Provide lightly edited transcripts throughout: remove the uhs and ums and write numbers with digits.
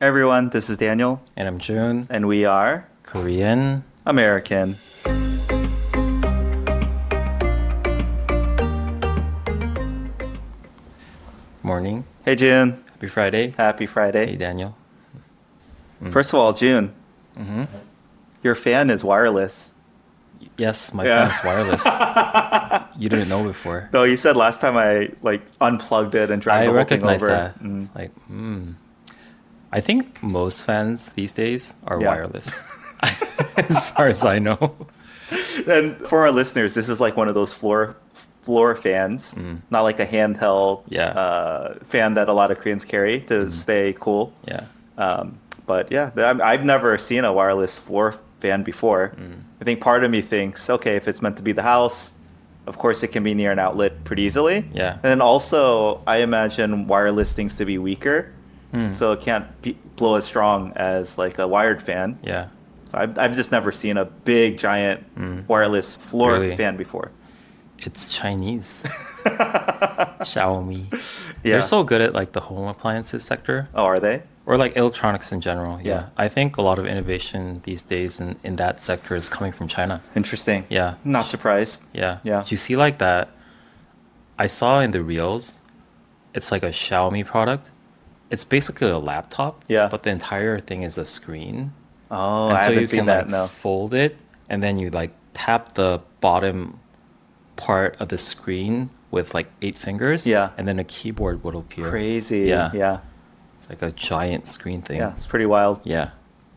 Everyone, this is Daniel, And I'm Jun, and we are Korean. American. Morning. Hey, June. Happy Friday. Happy Hey, Friday. Daniel. First of all, June, Mm-hmm. your fan is wireless. Yes, my Yeah. phone's wireless. You didn't know before. No, you said last time I unplugged it and dragged I the whole thing recognize over. that. Mm. It's like, I think most fans these days are Yeah. wireless, as far as I know. And for our listeners, this is like one of those floor fans, not like a handheld Yeah. fan that a lot of Koreans carry to stay cool. Yeah. But yeah, I've never seen a wireless floor fan before. I think part of me thinks, okay, if it's meant to be the house, of course it can be near an outlet pretty easily. Yeah. And then also, I imagine wireless things to be weaker, so it can't blow as strong as like a wired fan. Yeah. I've just never seen a big, giant wireless floor Really? fan before. It's Chinese. Xiaomi. Yeah. They're so good at like the home appliances sector. Oh, are they? Or like electronics in general. Yeah. Yeah. I think a lot of innovation these days in that sector is coming from China. Interesting. Yeah. Not surprised. Yeah. Yeah. Did you see like that? I saw in the reels, it's like a Xiaomi product. It's basically a laptop. Yeah. But the entire thing is a screen. Oh, And I so haven't you seen can that. like No. fold it and then you like tap the bottom part of the screen with like 8 fingers. Yeah. And then a keyboard would appear. Crazy. Yeah. Yeah. It's like a giant screen thing. Yeah. It's pretty wild. Yeah.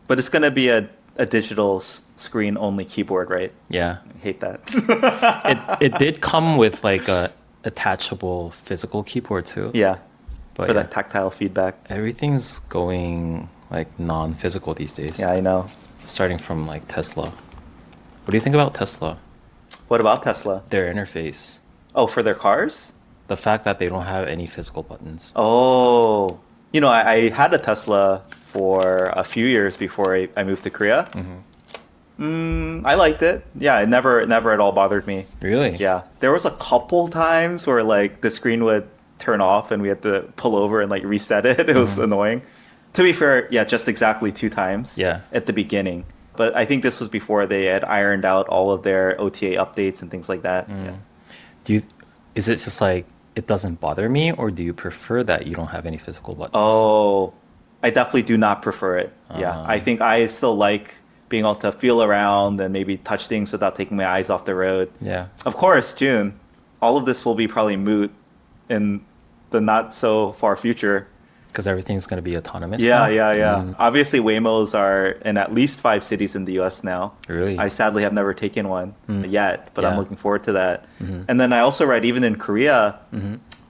But it's gonna be a digital screen only keyboard, right? Yeah. I hate that. It did come with like a attachable physical keyboard too. Yeah. But For yeah, that tactile feedback. everything's going like non-physical these days. Yeah, I know. Starting from like Tesla. What do you think about Tesla? What about Tesla? Their interface. Oh, for their cars? The fact that they don't have any physical buttons. Oh. I had a Tesla for a few years before I moved to Korea. I liked it. Yeah, it never at all bothered me. Really? Yeah. There was a couple times where like the screen would turn off and we had to pull over and like reset it. It was annoying. To be fair, yeah, just exactly 2 times Yeah. at the beginning. But I think this was before they had ironed out all of their OTA updates and things like that. Yeah. Is it just like it doesn't bother me, or do you prefer that you don't have any physical buttons? Oh, I definitely do not prefer it. Yeah. I think I still like being able to feel around and maybe touch things without taking my eyes off the road. Yeah. Of course, June, all of this will be probably moot in the not so far future. Because everything's going to be autonomous Yeah, now? yeah. Obviously, Waymos are in at least 5 cities in the US now. Really? I sadly have never taken one yet, but I'm Yeah. looking forward to that. And then I also read even in Korea,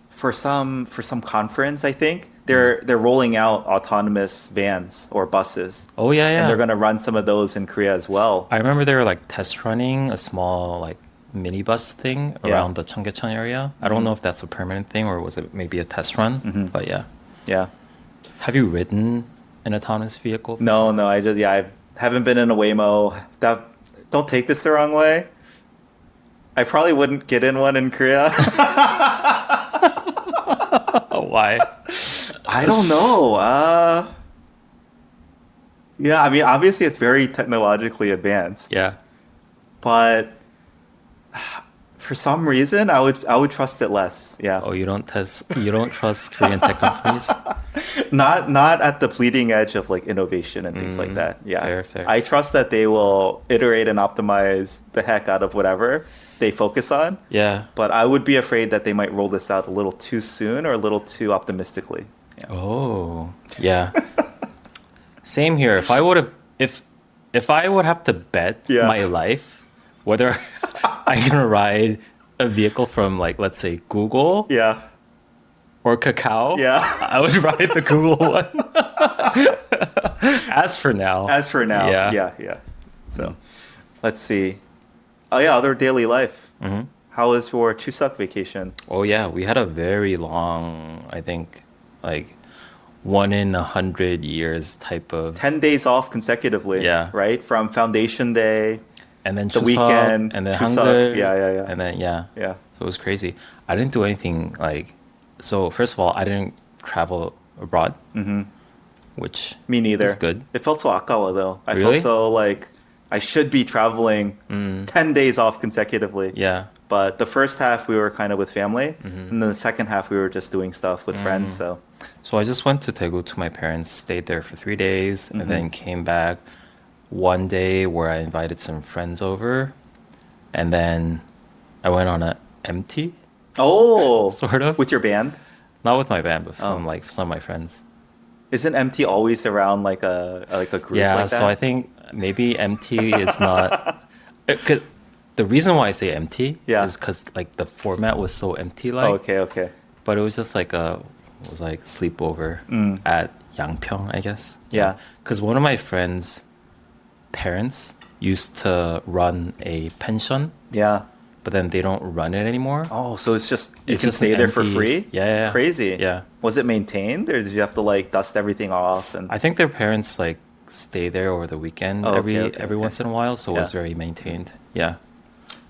for some conference, I think they're rolling out autonomous vans or buses, Oh, yeah, yeah. and they're going to run some of those in Korea as well. I remember they were like test running a small like minibus thing Yeah. around the Cheonggyecheon area. I don't know if that's a permanent thing or was it maybe a test run, but yeah. Yeah. Have you ridden an autonomous vehicle? No, I haven't been in a Waymo. Don't take this the wrong way. I probably wouldn't get in one in Korea. Oh, why? I don't know. Yeah, I mean, obviously it's very technologically advanced, Yeah. but for some reason, I would trust it less. Yeah, Oh, you don't trust Korean tech companies? not at the bleeding edge of like innovation and things like that. Yeah, fair. I trust that they will iterate and optimize the heck out of whatever they focus on. Yeah. But I would be afraid that they might roll this out a little too soon or a little too optimistically. Yeah. Oh, yeah. Same here. If I would have to bet Yeah. my life whether I'm gonna ride a vehicle from like let's say Google Yeah. or Kakao, Yeah. I would ride the Google one. As for now. As for now, Yeah. yeah. So, let's see. Oh yeah, other daily life. How was your Chuseok vacation? Oh yeah, we had a very long, I think, like 1 in 100 years type of, 10 days off consecutively. Yeah. Right? From Foundation Day, and then the Chuseok, weekend, and then Chuseok. Hangul, Yeah. and then yeah. Yeah. So it was crazy. I didn't do anything like. So first of all, I didn't travel abroad. which Me neither. is good. It felt so akawa though. I Really? felt so like I should be traveling 10 days off consecutively. Yeah. But the first half we were kind of with family, Mm-hmm. and then the second half we were just doing stuff with friends. So So I just went to Daegu to my parents, stayed there for 3 days, Mm-hmm. and then came back one day where I invited some friends over, and then I went on a empty, sort of. with your band. Not with my band, but Oh. some of my friends. Isn't MT always around like a group Yeah, like that? so I think maybe empty is not. 'Cause the reason why I say empty Yeah. is because like the format was so empty, like. Oh, okay. But it was just like it was like sleepover at Yangpyeong, I guess. Mm. Yeah. Because one of my friends' parents used to run a pension, Yeah. but then they don't run it anymore. Oh, so it's just you It's can just an stay there for empty- free? Yeah. Crazy. Yeah. Was it maintained, or did you have to like dust everything off? And I think their parents like stay there over the weekend Oh, every okay. once in a while, so it was Yeah. very maintained. Yeah.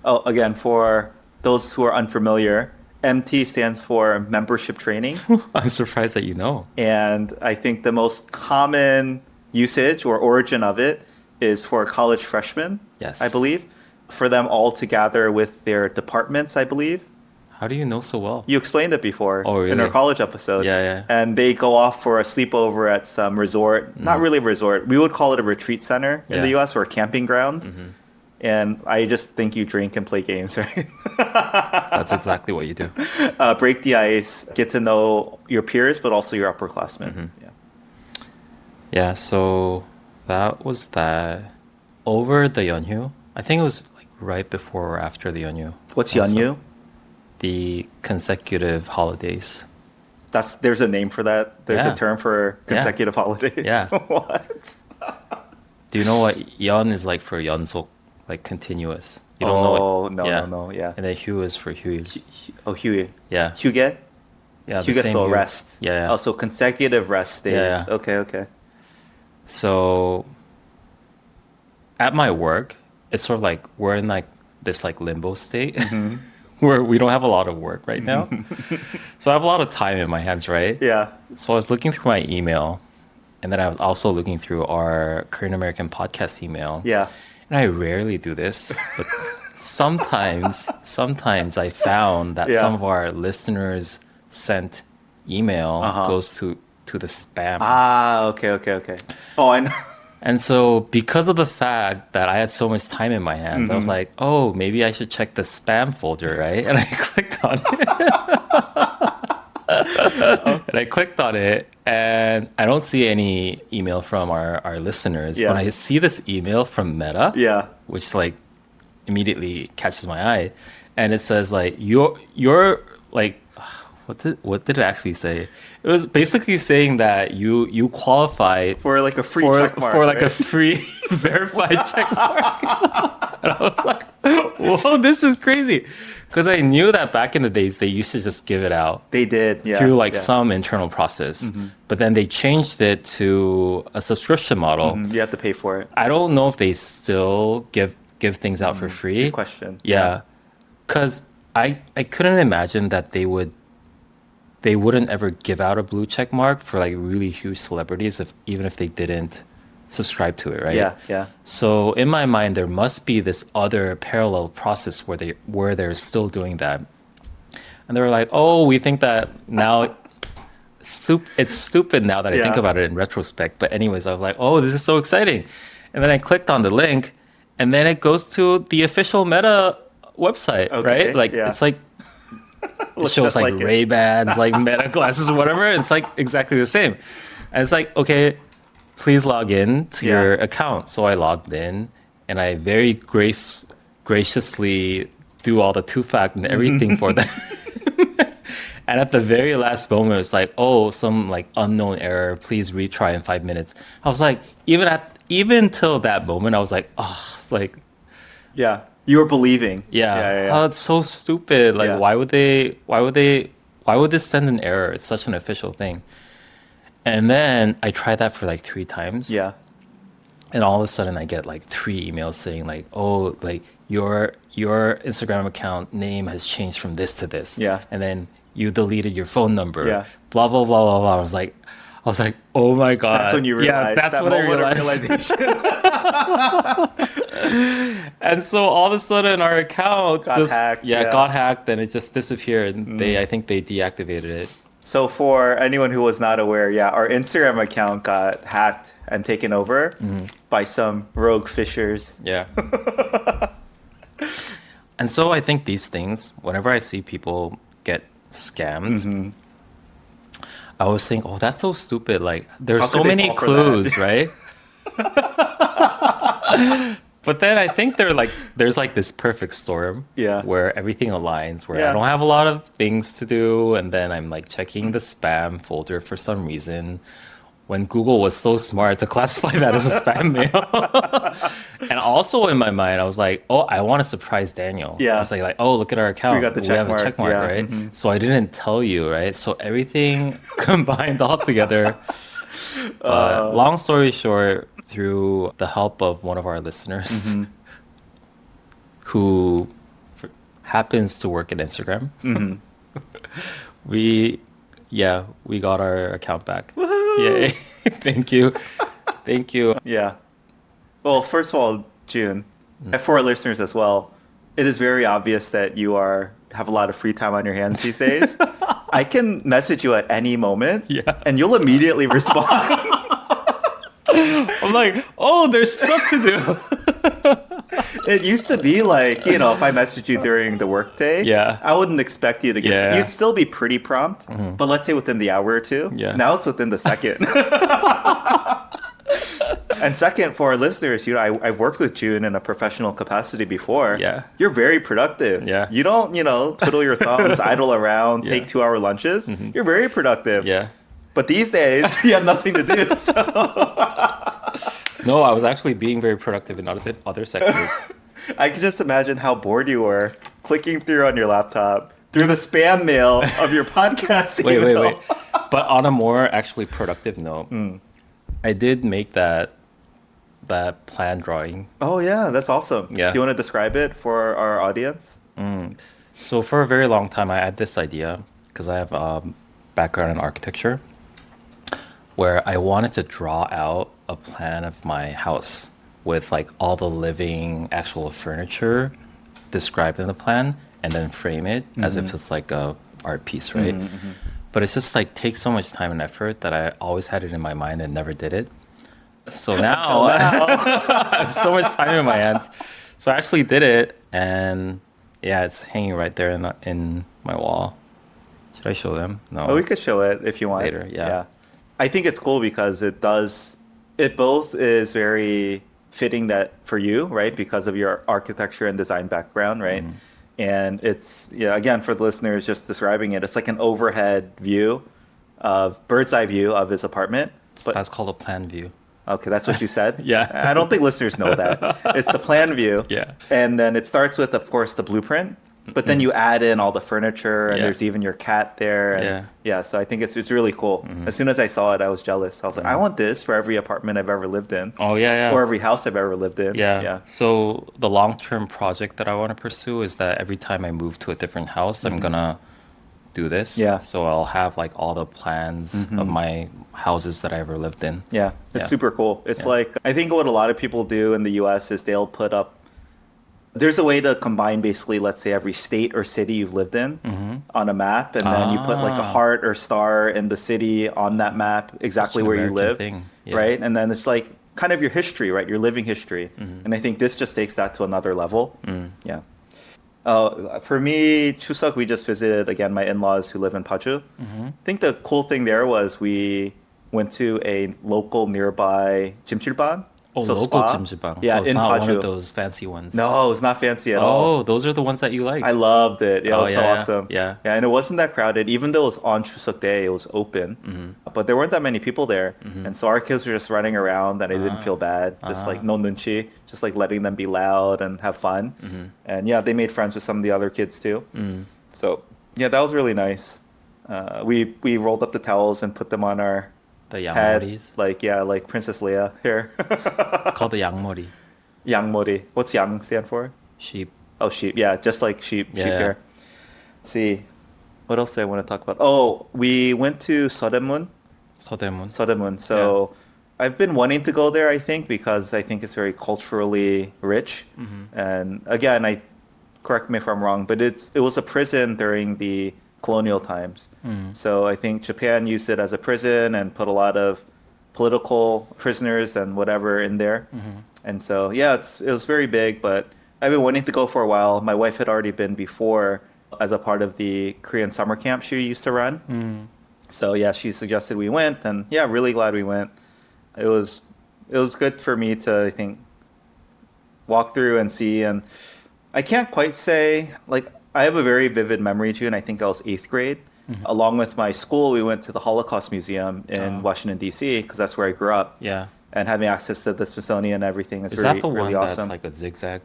oh, again, for those who are unfamiliar, MT stands for membership training, I'm surprised that you know. and I think the most common usage or origin of it is for college freshmen. Yes. I believe, for them all to gather with their departments. I believe. How do you know so well? You explained it before Oh, in our really? college episode. Yeah. And they go off for a sleepover at some resort. Not really a resort. We would call it a retreat center in the Yeah. US or a camping ground. And I just think you drink and play games, right? That's exactly what you do. Break the ice, get to know your peers, but also your upperclassmen. Yeah. Yeah, so that was that. Over the Yeonhyu, I think it was like right before or after the Yeonhyu. What's Also, Yeonyu? The consecutive holidays. There's a name for that. There's Yeah. a term for consecutive holidays. Yeah. What? Do you know what Yeon is like for Yeonsok, like continuous? You don't know Oh, it? no, yeah. And then Hyu is for Hyul. Oh, Huey. Yeah. Huget? Yeah, the Huget, same so Hyu. rest. Yeah. Oh, so consecutive rest days. Yeah. Okay. So at my work, it's sort of like we're in like this like limbo state Mm-hmm. where we don't have a lot of work right now. So I have a lot of time in my hands, right? Yeah. So I was looking through my email, and then I was also looking through our Korean American podcast email. Yeah. And I rarely do this, but sometimes I found that Yeah. some of our listeners sent email Uh-huh. goes to the spam. Ah, okay. Oh, I know. And so because of the fact that I had so much time in my hands, I was like, oh, maybe I should check the spam folder, right? And I clicked on it. And I don't see any email from our listeners. Yeah. When I see this email from Meta, Yeah. which like immediately catches my eye, and it says like you're like what did it actually say? It was basically saying that you qualify For like a free for check mark. like a right? free verified check mark. And I was like, whoa, this is crazy. Because I knew that back in the days they used to just give it out They did. Yeah. through like yeah. some internal process. But then they changed it to a subscription model. You have to pay for it. I don't know if they still give things out for free. Good question. Yeah. Because I couldn't imagine that they wouldn't ever give out a blue check mark for like really huge celebrities even if they didn't subscribe to it, right? Yeah. So in my mind, there must be this other parallel process where they're still doing that. And they were like, oh, we think that now it's stupid now that I think Yeah. about it in retrospect. But anyways, I was like, oh, this is so exciting. And then I clicked on the link, and then it goes to the official Meta website, Okay, right? Like yeah. it's like it Looks shows just like like it. Ray-Bans, like Meta glasses, whatever. It's like exactly the same. And it's like, okay, please log in to Yeah. your account. So I logged in, and I very graciously do all the two-fact and everything for them. And at the very last moment, it's like, oh, some like unknown error. Please retry in 5 minutes. I was like, even till that moment, I was like, oh, it's like, Yeah. You were believing. yeah. Oh, it's so stupid. Like, Yeah. why would this send an error? It's such an official thing. And then I tried that for like 3 times. Yeah. And all of a sudden I get like 3 emails saying like, oh, like your Instagram account name has changed from this to this. Yeah. And then you deleted your phone number. Yeah. Blah, blah, blah, blah, blah. I was like, I was like, oh my God. That's when you realized. Yeah, that's that when I moment of realized. And so all of a sudden our account Got hacked, yeah. got hacked and it just disappeared. And I think they deactivated it. So for anyone who was not aware, yeah, our Instagram account got hacked and taken over by some rogue fishers. Yeah. And so I think these things, whenever I see people get scammed, I always think, oh, that's so stupid. Like, there's How so could they many fall for clues, right? But then I think there's like this perfect storm Yeah. where everything aligns, where Yeah. I don't have a lot of things to do, and then I'm like checking the spam folder for some reason. When Google was so smart to classify that as a spam mail. And also in my mind, I was like, oh, I want to surprise Daniel. Yeah. I was like, oh, look at our account. We got the check have mark. a check mark, Yeah. right? So I didn't tell you, right? So everything combined all together. But long story short, through the help of one of our listeners who happens to work at Instagram, we got our account back. Yay. Thank you. Thank you. Yeah. Well, first of all, June, and for our listeners as well, it is very obvious that you have a lot of free time on your hands these days. I can message you at any moment, and you'll immediately respond. I'm like, oh, there's stuff to do. It used to be like, if I messaged you during the workday, I wouldn't expect you to get. Yeah. You'd still be pretty prompt, but let's say within the hour or two. Yeah. Now it's within the second. And second, for our listeners, I've worked with June in a professional capacity before. Yeah. You're very productive. Yeah. You don't, twiddle your thumbs, idle around, take 2-hour lunches. You're very productive. Yeah. But these days, you have nothing to do. So. No, I was actually being very productive in other sectors. I can just imagine how bored you were clicking through on your laptop through the spam mail of your podcast. Wait. But on a more actually productive note, I did make that plan drawing. Oh, yeah, that's awesome. Yeah. Do you want to describe it for our audience? So for a very long time, I had this idea, because I have a background in architecture, where I wanted to draw out a plan of my house with like all the living actual furniture described in the plan, and then frame it as if it's like a art piece, right? But it's just like takes so much time and effort that I always had it in my mind and never did it. So now I have so much time in my hands. So I actually did it, and yeah, it's hanging right there in my wall. Should I show them? No. Oh, we could show it if you want. Later, yeah. I think it's cool because it both is very fitting that for you, right? Because of your architecture and design background, right? And it's, again, for the listeners, just describing it, it's like an overhead view bird's eye view of his apartment. That's called a plan view. Okay, that's what you said? Yeah. I don't think listeners know that. It's the plan view. Yeah. And then it starts with, of course, the blueprint. But then you add in all the furniture, and there's even your cat there. And so I think it's really cool. As soon as I saw it, I was jealous. I was like, I want this for every apartment I've ever lived in. Oh, yeah. Or every house I've ever lived in. Yeah. So the long-term project that I want to pursue is that every time I move to a different house, I'm going to do this. Yeah. So I'll have like all the plans of my houses that I ever lived in. Yeah. It's super cool. It's like, I think what a lot of people do in the US is they'll put up, there's a way to combine basically, let's say, every state or city you've lived in on a map, and then you put like a heart or star in the city on that map, exactly where you live, right? And then it's like kind of your history, right? Your living history. And I think this just takes that to another level. Yeah. For me, Chuseok, we just visited, again, my in-laws who live in Paju. I think the cool thing there was we went to a local nearby jimjilbang. Oh, so local spa. jimjilbang. Yeah, so it's in not Paju. one of those fancy ones. No, it's not fancy at all. Oh, those are the ones that you like. I loved it. Yeah, it was so awesome. Yeah. And it wasn't that crowded. Even though it was on Chuseok Day, it was open. But there weren't that many people there. And so our kids were just running around, and I didn't feel bad. Just like no nunchi, just like letting them be loud and have fun. And yeah, they made friends with some of the other kids too. So yeah, that was really nice. We rolled up the towels and put them on our the head, yangmoris. like Princess Leia here. It's called the yangmori. Yangmori. What's yang stand for? Sheep. Oh, sheep. Yeah, just like sheep hair. Let's see. What else do I want to talk about? Oh, we went to Seodaemun Seodaemun. Seodamun. So I've been wanting to go there, I think, because I think it's very culturally rich. And again, correct me if I'm wrong, but it was a prison during the colonial times. So I think Japan used it as a prison and put a lot of political prisoners and whatever in there. And so, yeah, it was very big, but I've been wanting to go for a while. My wife had already been before as a part of the Korean summer camp she used to run. So yeah, she suggested we went, and yeah, really glad we went. It was good for me to, I think, walk through and see. And I can't quite say, like, I have a very vivid memory, June. I think I was 8th grade. Along with my school, we went to the Holocaust Museum in Washington, D.C., because that's where I grew up. Yeah. And having access to the Smithsonian and everything is Is really, that the really one awesome. that's like a zigzag?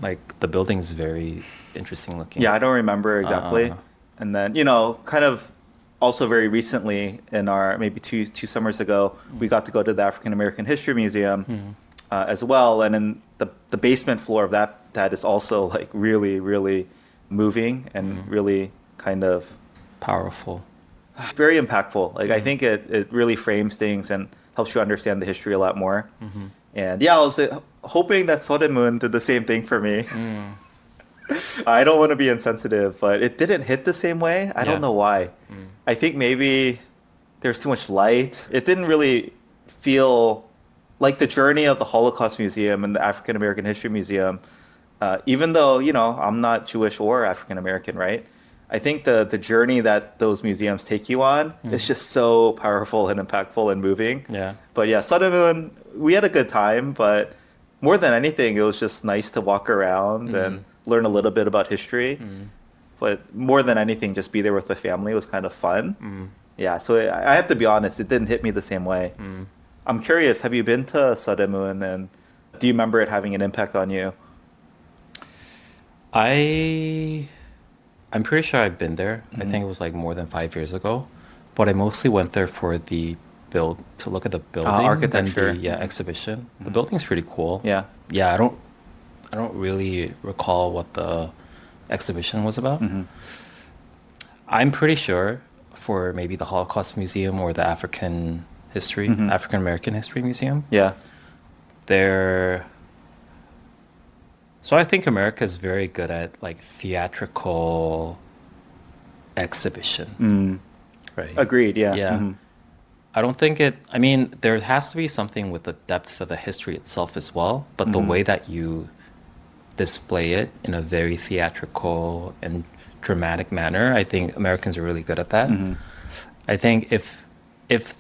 Like the building's very interesting looking. Yeah, I don't remember exactly. And then, kind of also very recently in our maybe two summers ago, we got to go to the African American History Museum as well. And in the basement floor of that is also like really, really moving and really kind of Powerful. very impactful. Like I think it really frames things and helps you understand the history a lot more. And yeah, I was hoping that Seodaemun did the same thing for me. I don't want to be insensitive, but it didn't hit the same way. I don't know why. I think maybe there's too much light. It didn't really feel like the journey of the Holocaust Museum and the African American History Museum, even though, I'm not Jewish or African American, right? I think the journey that those museums take you on is just so powerful and impactful and moving. Yeah. But yeah, Seodamun, we had a good time, but more than anything, it was just nice to walk around and learn a little bit about history. But more than anything, just be there with the family was kind of fun. Yeah, so I have to be honest, it didn't hit me the same way. I'm curious, have you been to Seodaemun, and do you remember it having an impact on you? I'm pretty sure I've been there. I think it was like more than 5 years ago, but I mostly went there for to look at the building, architecture. and the exhibition. The building's pretty cool. Yeah. Yeah, I don't really recall what the exhibition was about. I'm pretty sure for maybe the Holocaust Museum or the African American History Museum. Yeah. So I think America is very good at like theatrical exhibition. Right. Agreed, yeah. Yeah. I don't think there has to be something with the depth of the history itself as well, but the way that you display it in a very theatrical and dramatic manner, I think Americans are really good at that. I think if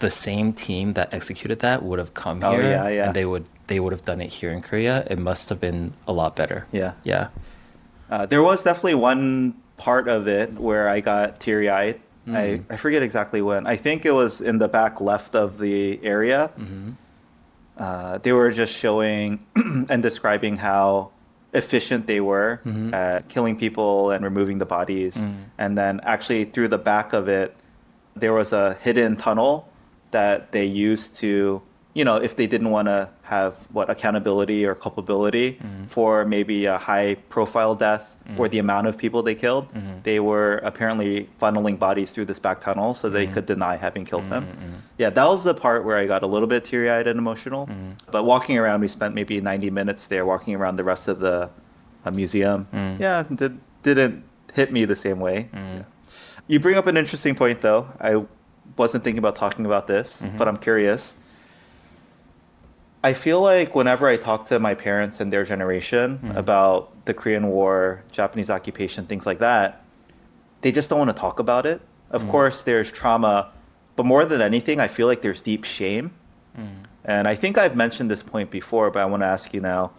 the same team that executed that would have come here and they would have done it here in Korea, it must have been a lot better. Yeah. Yeah. There was definitely one part of it where I got teary-eyed. I forget exactly when. I think it was in the back left of the area. They were just showing and describing how efficient they were at killing people and removing the bodies. And then actually through the back of it, there was a hidden tunnel that they used to, if they didn't want to have accountability or culpability for maybe a high profile death or the amount of people they killed, they were apparently funneling bodies through this back tunnel so they could deny having killed them. Yeah, that was the part where I got a little bit teary-eyed and emotional. But walking around, we spent maybe 90 minutes there walking around the rest of the museum. Yeah, it didn't hit me the same way. Yeah. You bring up an interesting point, though. I wasn't thinking about talking about this, but I'm curious. I feel like whenever I talk to my parents and their generation about the Korean War, Japanese occupation, things like that, they just don't want to talk about it. Of course, there's trauma, but more than anything, I feel like there's deep shame. And I think I've mentioned this point before, but I want to ask you now.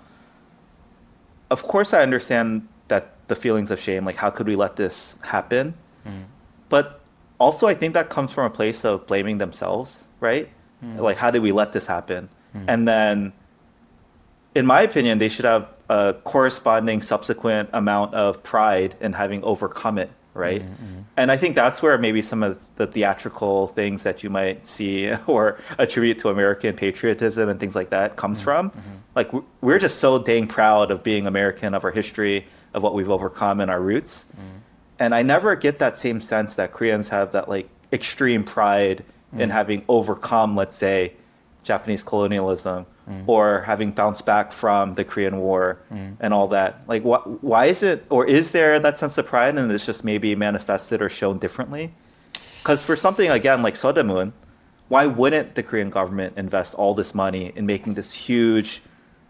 Of course, I understand that the feelings of shame, like how could we let this happen? But also, I think that comes from a place of blaming themselves, right? Like, how did we let this happen? And then, in my opinion, they should have a corresponding subsequent amount of pride in having overcome it, right? And I think that's where maybe some of the theatrical things that you might see or attribute to American patriotism and things like that comes from. Like, we're just so dang proud of being American, of our history, of what we've overcome and our roots. And I never get that same sense that Koreans have that like extreme pride in having overcome, let's say, Japanese colonialism or having bounced back from the Korean War and all that. Like, why is it, or is there that sense of pride and it's just maybe manifested or shown differently? Because for something, again, like Seodamun, why wouldn't the Korean government invest all this money in making this huge,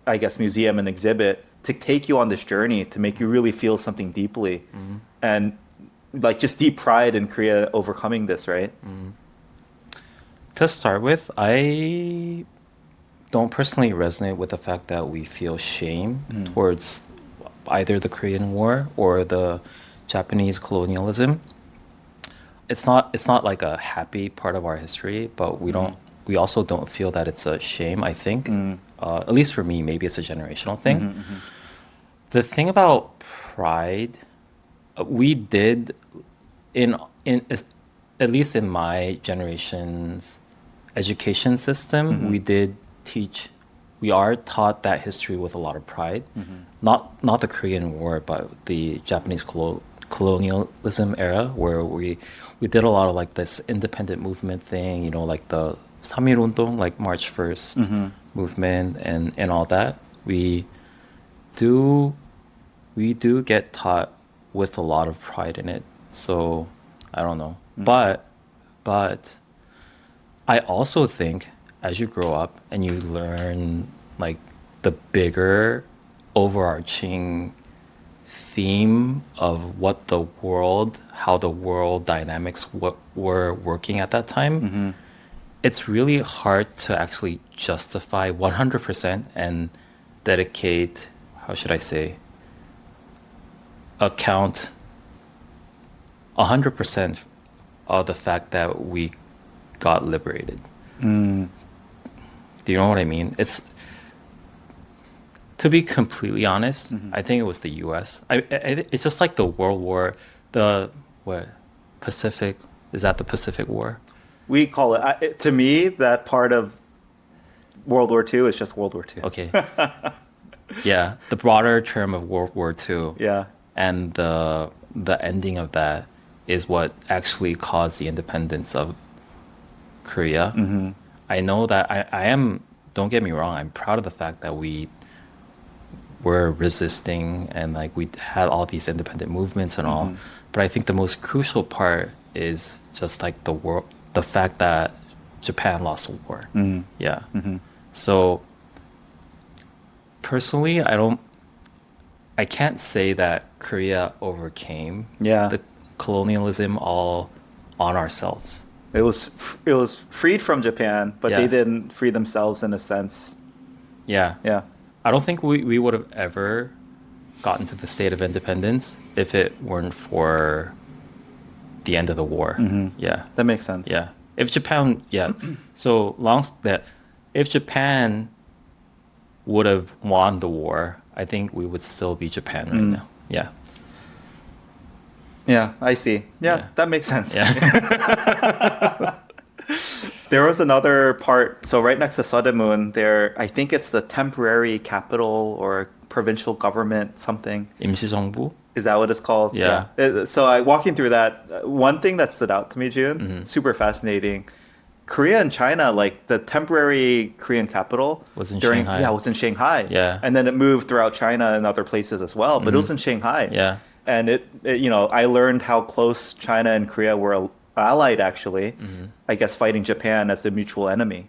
I guess, museum and exhibit to take you on this journey, to make you really feel something deeply? And like just deep pride in Korea overcoming this, right? To start with, I don't personally resonate with the fact that we feel shame towards either the Korean War or the Japanese colonialism. It's not like a happy part of our history, but we also don't feel that it's a shame, I think. At least for me, maybe it's a generational thing. The thing about pride, we did at least in my generation's education system, we are taught that history with a lot of pride. Not the Korean War, but the Japanese colonialism era, where we did a lot of like this independent movement thing, you know, like the 3.1 운동, like March 1st movement and all that. We do get taught with a lot of pride in it. So I don't know. But I also think as you grow up and you learn like the bigger overarching theme of how the world dynamics were working at that time, it's really hard to actually justify 100% and dedicate, how should I say, account 100% of the fact that we got liberated. Do you know what I mean? It's, to be completely honest, I think it was the U.S. It's just like the World War, Pacific, is that the Pacific War? We call it, to me, that part of World War II is just World War II. Okay. Yeah, the broader term of World War II. Yeah. And the ending of that is what actually caused the independence of Korea. I know that I am, don't get me wrong, I'm proud of the fact that we were resisting and like we had all these independent movements and all. But I think the most crucial part is just like the fact that Japan lost the war. Yeah. So personally, I can't say that Korea overcame the colonialism all on ourselves. It was freed from Japan, but they didn't free themselves in a sense. Yeah. Yeah. I don't think we would have ever gotten to the state of independence if it weren't for the end of the war. Yeah. That makes sense. Yeah. If Japan, if Japan would have won the war, I think we would still be Japan right now. Yeah. Yeah, I see. Yeah, that makes sense. Yeah. There was another part, so right next to Seodamun, there, I think it's the temporary capital or provincial government something. 임시정부? Is that what it's called? Yeah. So walking through that, one thing that stood out to me, Jun, super fascinating. Korea and China, like the temporary Korean capital was in Shanghai. Yeah, it was in Shanghai. Yeah. And then it moved throughout China and other places as well, but it was in Shanghai. Yeah. And it, I learned how close China and Korea were allied, actually, I guess fighting Japan as the mutual enemy.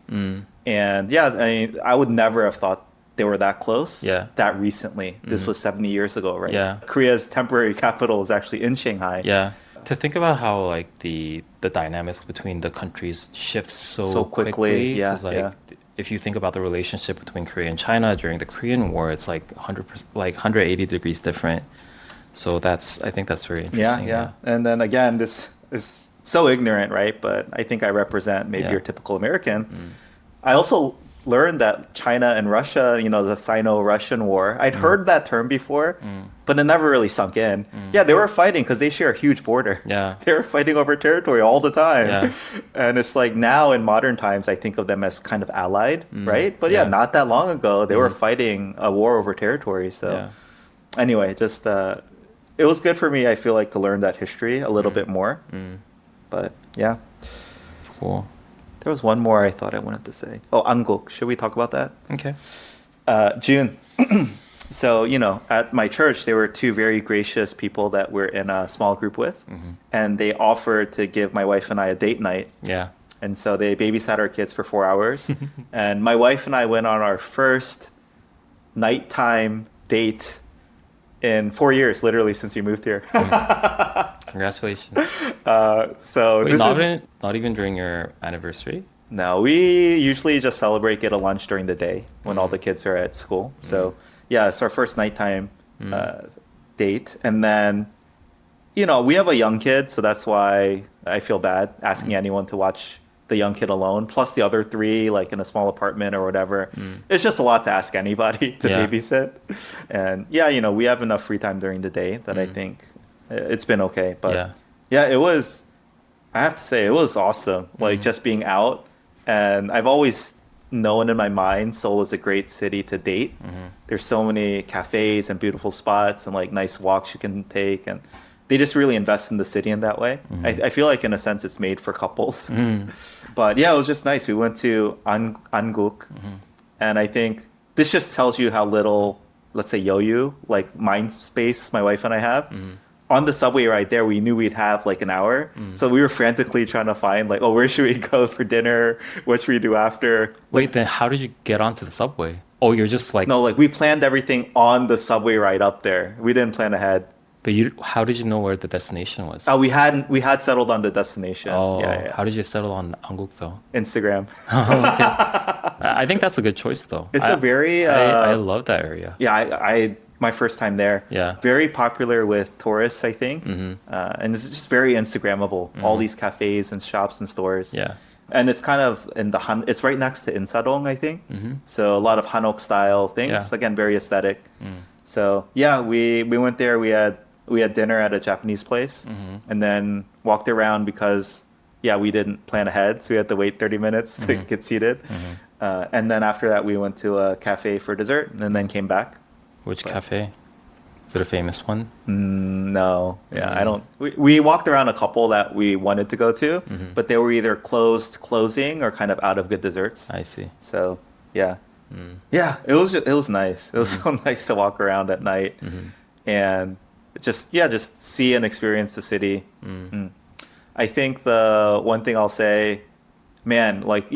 And I would never have thought they were that close that recently. This was 70 years ago, right? Yeah. Korea's temporary capital is actually in Shanghai. Yeah. To think about how like the dynamics between the countries shift so quickly. Yeah. 'Cause, like, if you think about the relationship between Korea and China during the Korean War, it's like 100%, like 180 degrees different. So I think that's very interesting. Yeah. And then again, this is so ignorant, right? But I think I represent maybe your typical American. I also learned that China and Russia, the Sino-Russian War, I'd heard that term before, but it never really sunk in. Yeah, they were fighting because they share a huge border. Yeah. They were fighting over territory all the time. Yeah. And it's like now in modern times, I think of them as kind of allied, right? But not that long ago, they were fighting a war over territory. So anyway, just it was good for me, I feel like, to learn that history a little bit more. But yeah. Cool. There was one more I thought I wanted to say. Oh, Anguk. Should we talk about that? Okay. June. So, at my church, there were two very gracious people that we're in a small group with. And they offered to give my wife and I a date night. Yeah. And so they babysat our kids for 4 hours. And my wife and I went on our first nighttime date in 4 years, literally, since we moved here. Congratulations. So Wait, this not even during your anniversary? No, we usually just celebrate, get a lunch during the day when all the kids are at school. So yeah, it's our first nighttime date. And then, we have a young kid, so that's why I feel bad asking anyone to watch the young kid alone, plus the other three, like in a small apartment or whatever. It's just a lot to ask anybody to babysit. And yeah, we have enough free time during the day that I think it's been okay. But yeah, I have to say, it was awesome. Like just being out. And I've always known in my mind Seoul is a great city to date. There's so many cafes and beautiful spots and like nice walks you can take, and they just really invest in the city in that way. I feel like in a sense it's made for couples. But yeah, it was just nice. We went to Anguk, and I think this just tells you how little, let's say, yoyu, like mind space my wife and I have. On the subway ride there, we knew we'd have like an hour. So we were frantically trying to find like, where should we go for dinner? What should we do after? Wait, then how did you get onto the subway? Oh, you're just like... No, like we planned everything on the subway ride up there. We didn't plan ahead. But how did you know where the destination was? We had settled on the destination. Oh, yeah. How did you settle on Anguk though? Instagram. Okay. I think that's a good choice though. It's a very... I love that area. Yeah, I my first time there. Yeah. Very popular with tourists, I think. And it's just very Instagrammable. All these cafes and shops and stores. Yeah. And it's kind of it's right next to Insadong, I think. So a lot of Hanok style things. Yeah. Again, very aesthetic. So yeah, we went there. We had dinner at a Japanese place, and then walked around because we didn't plan ahead, so we had to wait 30 minutes to get seated. And then after that, we went to a cafe for dessert, and then came back. Which cafe? Is it a famous one? No. Yeah, I don't. We walked around a couple that we wanted to go to, but they were either closing, or kind of out of good desserts. I see. So yeah, it was nice. It was so nice to walk around at night and just see and experience the city. I think the one thing I'll say, man, like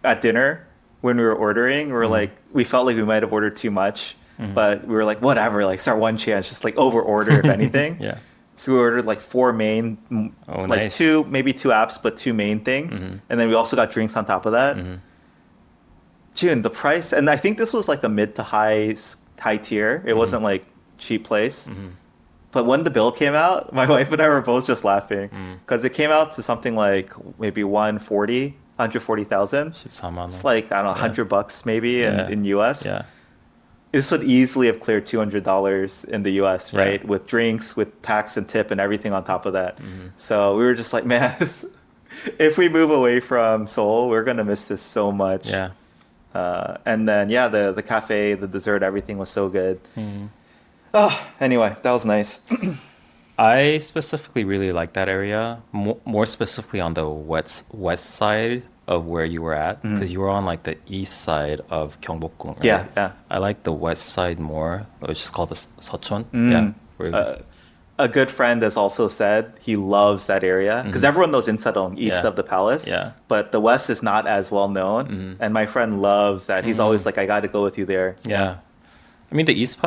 at dinner when we were ordering, we were like, we felt like we might have ordered too much. But we were like, whatever, like start one chance, just like over order if anything. Yeah. So we ordered like 4 main, like nice. maybe two apps, but 2 main things. And then we also got drinks on top of that. June, the price, and I think this was like a mid to high tier. It wasn't like cheap place. But when the bill came out, my wife and I were both just laughing because it came out to something like maybe 140,000. It's like, I don't know, $100 maybe in US. Yeah. This would easily have cleared $200 in the US, right? With drinks, with tax and tip and everything on top of that. So we were just like, man, if we move away from Seoul, we're going to miss this so much. Yeah. And then, the cafe, the dessert, everything was so good. Anyway, that was nice. I specifically really like that area, more specifically on the west side of where you were at, because you were on like the east side of Gyeongbokgung, right? Yeah. I like the west side more, which is called the Seocheon. Yeah. A good friend has also said he loves that area because everyone knows Insadong, east of the palace. Yeah. But the west is not as well known. And my friend loves that. He's always like, I got to go with you there. Yeah. I mean, the east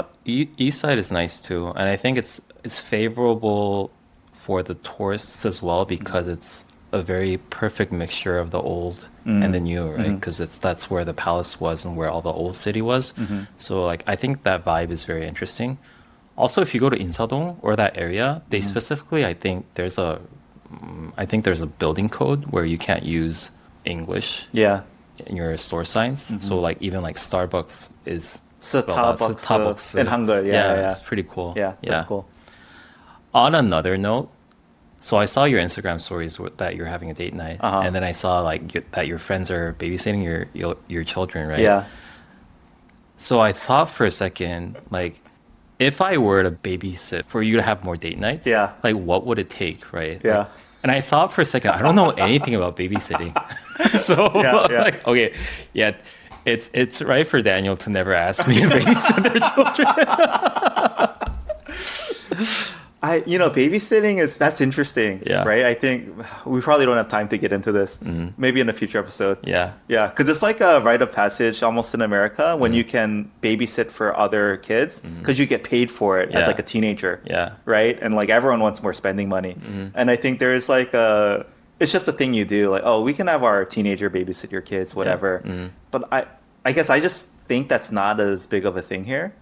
side is nice too, and I think it's favorable for the tourists as well because it's a very perfect mixture of the old and the new, right? Because that's where the palace was and where all the old city was. So like I think that vibe is very interesting. Also, if you go to Insadong or that area, they specifically, I think there's a building code where you can't use English in your store signs. So like even like Starbucks is Starbucks in Hangul. Yeah. It's pretty cool. Yeah, that's cool. On another note, so I saw your Instagram stories that you're having a date night, and then I saw like that your friends are babysitting your children, right? Yeah. So I thought for a second, like, if I were to babysit for you to have more date nights, like, what would it take, right? Yeah. Like, And I thought for a second, I don't know anything about babysitting. So Yeah, yeah. like, okay, yeah, it's right for Daniel to never ask me to babysit their children. Babysitting that's interesting. Yeah. Right. I think we probably don't have time to get into this. Maybe in a future episode. Yeah. Yeah, because it's like a rite of passage almost in America when you can babysit for other kids because you get paid for it as Yeah. like a teenager. Yeah. Right. And like everyone wants more spending money. And I think there is like it's just a thing you do. Like, oh, we can have our teenager babysit your kids, whatever. But I guess I just think that's not as big of a thing here.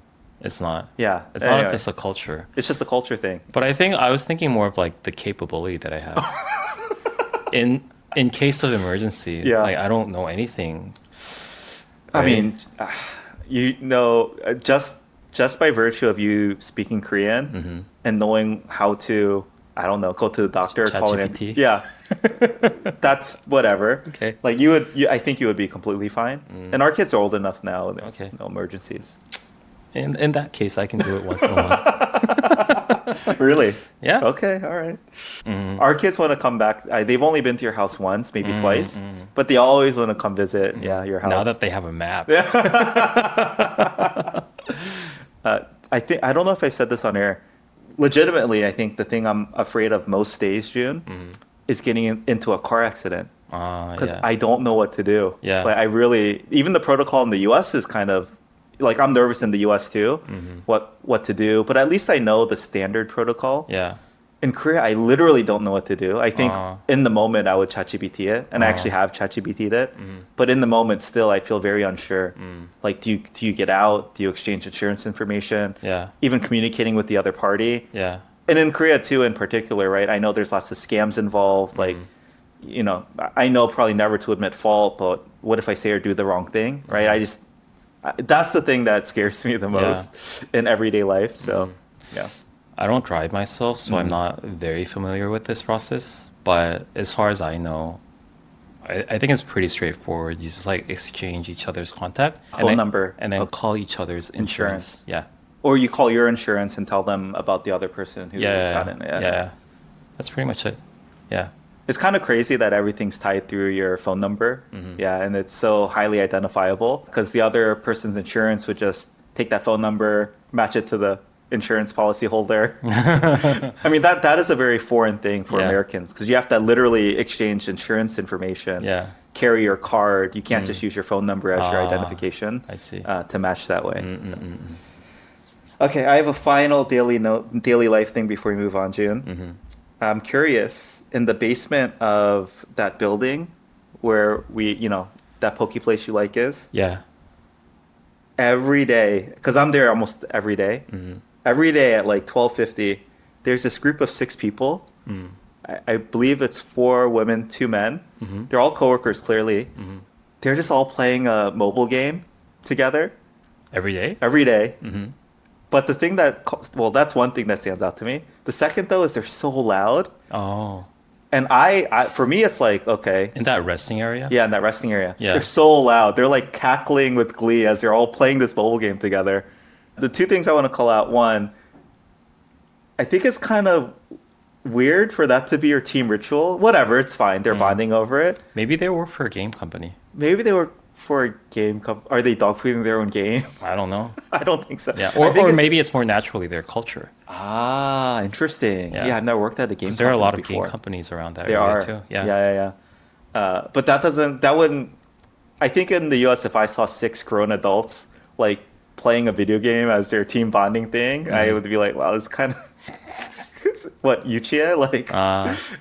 It's not. Yeah. It's Anyway, not just a culture. it's just a culture thing. But I was thinking more of like the capability that I have. In case of emergency, Yeah. like I don't know anything. I right? mean, just by virtue of you speaking Korean and knowing how to, I don't know, go to the doctor, call it in. ChatGPT? Yeah, that's whatever. Okay. Like I think you would be completely fine. And our kids are old enough now. There's Okay. no emergencies. In that case, I can do it once in a while. Really? Yeah. Okay. All right. Our kids want to come back. They've only been to your house once, maybe twice, but they always want to come visit. Yeah, your house. Now that they have a map. I don't know if I've said this on air. Legitimately, I think the thing I'm afraid of most days, June, is getting into a car accident because Yeah. I don't know what to do. Yeah. Like even the protocol in the U.S. is kind of like I'm nervous in the U.S. too, what to do. But at least I know the standard protocol. Yeah. In Korea, I literally don't know what to do. I think in the moment I would ChatGPT it, and I actually have ChatGPT'd it. But in the moment, still, I feel very unsure. Like, do you get out? Do you exchange insurance information? Yeah. Even communicating with the other party. Yeah. And in Korea too, in particular, right? I know there's lots of scams involved. Like, I know probably never to admit fault, but what if I say or do the wrong thing, right? That's the thing that scares me the most in everyday life. So, yeah. I don't drive myself, so I'm not very familiar with this process. But as far as I know, I think it's pretty straightforward. You just like exchange each other's contact, Phone number. and then call each other's insurance. Yeah. Or you call your insurance and tell them about the other person who Yeah. got in. Yeah. That's pretty much it. Yeah. It's kind of crazy that everything's tied through your phone number. Yeah, and it's so highly identifiable because the other person's insurance would just take that phone number, match it to the insurance policy holder. I mean, that is a very foreign thing for Yeah. Americans because you have to literally exchange insurance information, Yeah. carry your card. You can't just use your phone number as your identification I see. to match that way. So. Okay, I have a final daily life thing before we move on, June. I'm curious, in the basement of that building where that poke place you like is, Yeah. every day, because I'm there almost every day, every day at like 12:50, there's this group of 6 people. I believe it's 4 women, 2 men. They're all coworkers, clearly. They're just all playing a mobile game together Every day? every day. But the thing that's one thing that stands out to me. The second, though, is they're so loud. Oh. And for me, it's like, okay, In that resting area? yeah, in that resting area. Yeah. They're so loud. They're like cackling with glee as they're all playing this mobile game together. The 2 things I want to call out. One, I think it's kind of weird for that to be your team ritual. Whatever, it's fine. They're bonding over it. Maybe they work for a game company. Maybe they work for a game Are they dog fooding their own game? I don't know. I don't think so. Yeah. I think Or maybe it's more naturally their culture. Ah, interesting. Yeah. Yeah, I've never worked at a game company Because there are a lot of before. game companies around that There area are. too. Yeah. But that wouldn't, I think in the US, if I saw 6 grown adults like playing a video game as their team bonding thing, I would be like, wow, this kind of, what, Yuchie? Like,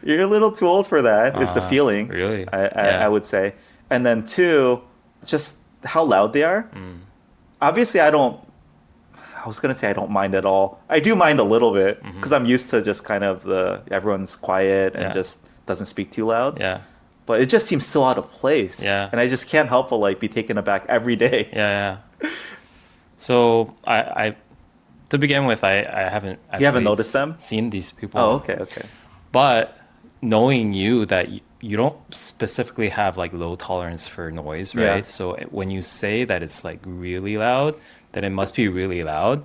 you're a little too old for that, is the feeling. Really? I would say. And then 2, just how loud they are. Obviously, I was going to say I don't mind at all. I do mind a little bit because I'm used to just kind of everyone's quiet and just doesn't speak too loud. Yeah. But it just seems so out of place. Yeah. And I just can't help but like be taken aback every day. Yeah. So I to begin with, I haven't actually You haven't noticed them? seen these people. Oh, okay. But knowing you that you don't specifically have like low tolerance for noise, right? Yeah. So when you say that it's like really loud, then it must be really loud.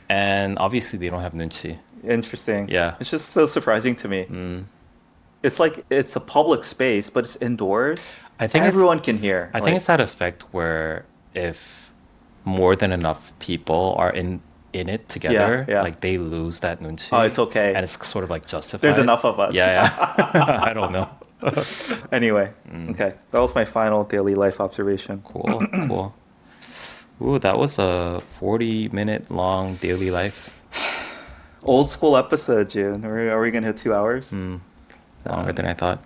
And obviously they don't have nunchi. Interesting. Yeah. It's just so surprising to me. it's a public space, but it's indoors. I think Everyone can hear. I think it's that effect where if more than enough people are in it together, yeah. like they lose that nunchi. Oh, it's okay. And it's sort of like justified. There's enough of us. Yeah, yeah. I don't know. Anyway, okay. That was my final daily life observation. Cool, cool. Ooh, that was a 40-minute long daily life. Old school episode, June. Are we going to hit 2 hours? Longer than I thought.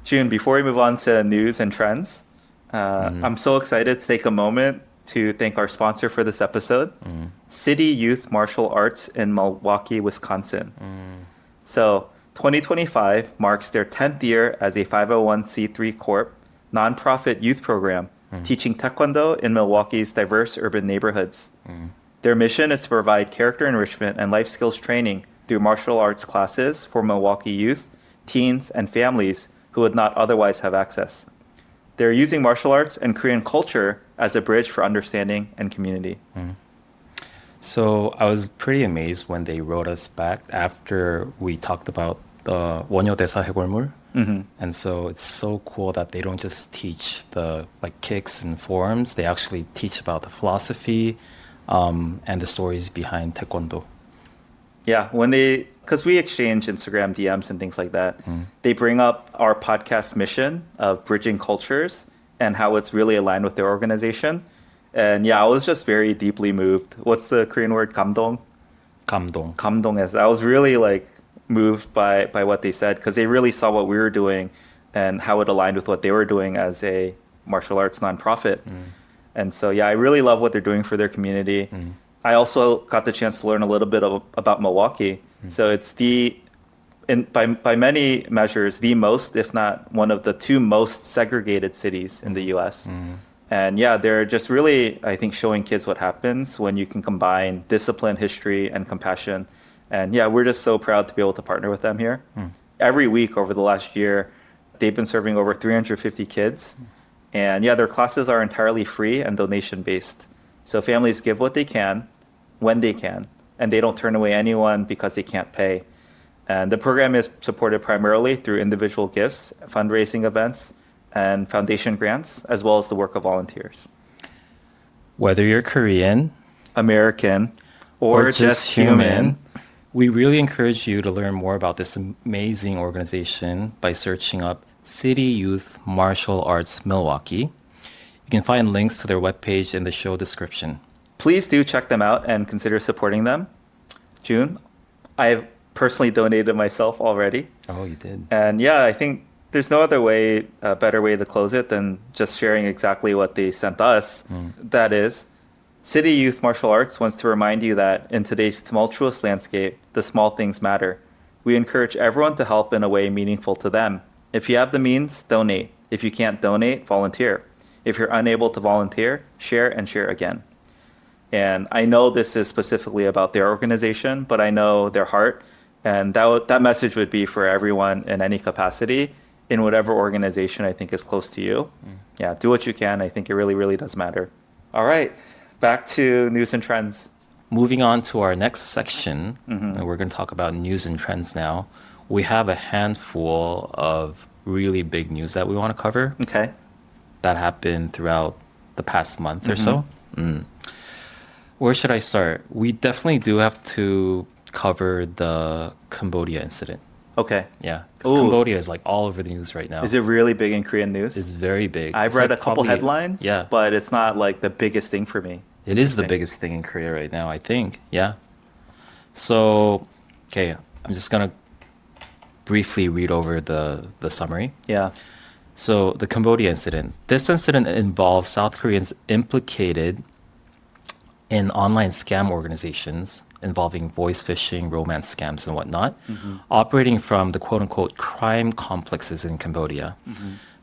June, before we move on to news and trends, I'm so excited to take a moment to thank our sponsor for this episode, City Youth Martial Arts in Milwaukee, Wisconsin. So 2025 marks their 10th year as a 501c3 corp nonprofit youth program teaching Taekwondo in Milwaukee's diverse urban neighborhoods. Their mission is to provide character enrichment and life skills training through martial arts classes for Milwaukee youth, teens, and families who would not otherwise have access. They're using martial arts and Korean culture as a bridge for understanding and community. So I was pretty amazed when they wrote us back after we talked about the 원효대사 해골물. And so it's so cool that they don't just teach the like kicks and forms. They actually teach about the philosophy and the stories behind Taekwondo. Yeah, because we exchange Instagram DMs and things like that, they bring up our podcast mission of bridging cultures and how it's really aligned with their organization. And yeah, I was just very deeply moved. What's the Korean word? 감동? 감동. 감동해서. I was really like moved by what they said because they really saw what we were doing and how it aligned with what they were doing as a martial arts nonprofit. And so, yeah, I really love what they're doing for their community. I also got the chance to learn a little bit about Milwaukee. So it's by many measures, the most, if not one of the two most segregated cities in the U.S. And yeah, they're just really, I think, showing kids what happens when you can combine discipline, history, and compassion. And yeah, we're just so proud to be able to partner with them here. Every week over the last year, they've been serving over 350 kids. And yeah, their classes are entirely free and donation-based. So families give what they can, when they can, and they don't turn away anyone because they can't pay. And the program is supported primarily through individual gifts, fundraising events, and foundation grants, as well as the work of volunteers. Whether you're Korean, American, or just human, we really encourage you to learn more about this amazing organization by searching up City Youth Martial Arts Milwaukee. You can find links to their webpage in the show description. Please do check them out and consider supporting them. June, I've personally donated myself already. Oh, you did? And yeah, I think there's no other way, a better way to close it than just sharing exactly what they sent us. That is, City Youth Martial Arts wants to remind you that in today's tumultuous landscape, the small things matter. We encourage everyone to help in a way meaningful to them. If you have the means, donate. If you can't donate, volunteer. If you're unable to volunteer, share and share again. And I know this is specifically about their organization, but I know their heart. And that message would be for everyone in any capacity, in whatever organization I think is close to you. Yeah, do what you can. I think it really, really does matter. All right, back to news and trends. Moving on to our next section, and we're going to talk about news and trends now. We have a handful of really big news that we want to cover. Okay. That happened throughout the past month or so. Where should I start? We definitely do have to cover the Cambodia incident. Okay. Yeah, because Cambodia is like all over the news right now. Is it really big in Korean news? It's very big. I've read a couple headlines, yeah, but it's not like the biggest thing for me. It is the biggest thing in Korea right now, I think. Yeah. So, okay, I'm just going to briefly read over the summary. Yeah. So, the Cambodia incident. This incident involves South Koreans implicated in online scam organizations involving voice phishing, romance scams, and whatnot, operating from the quote-unquote crime complexes in Cambodia.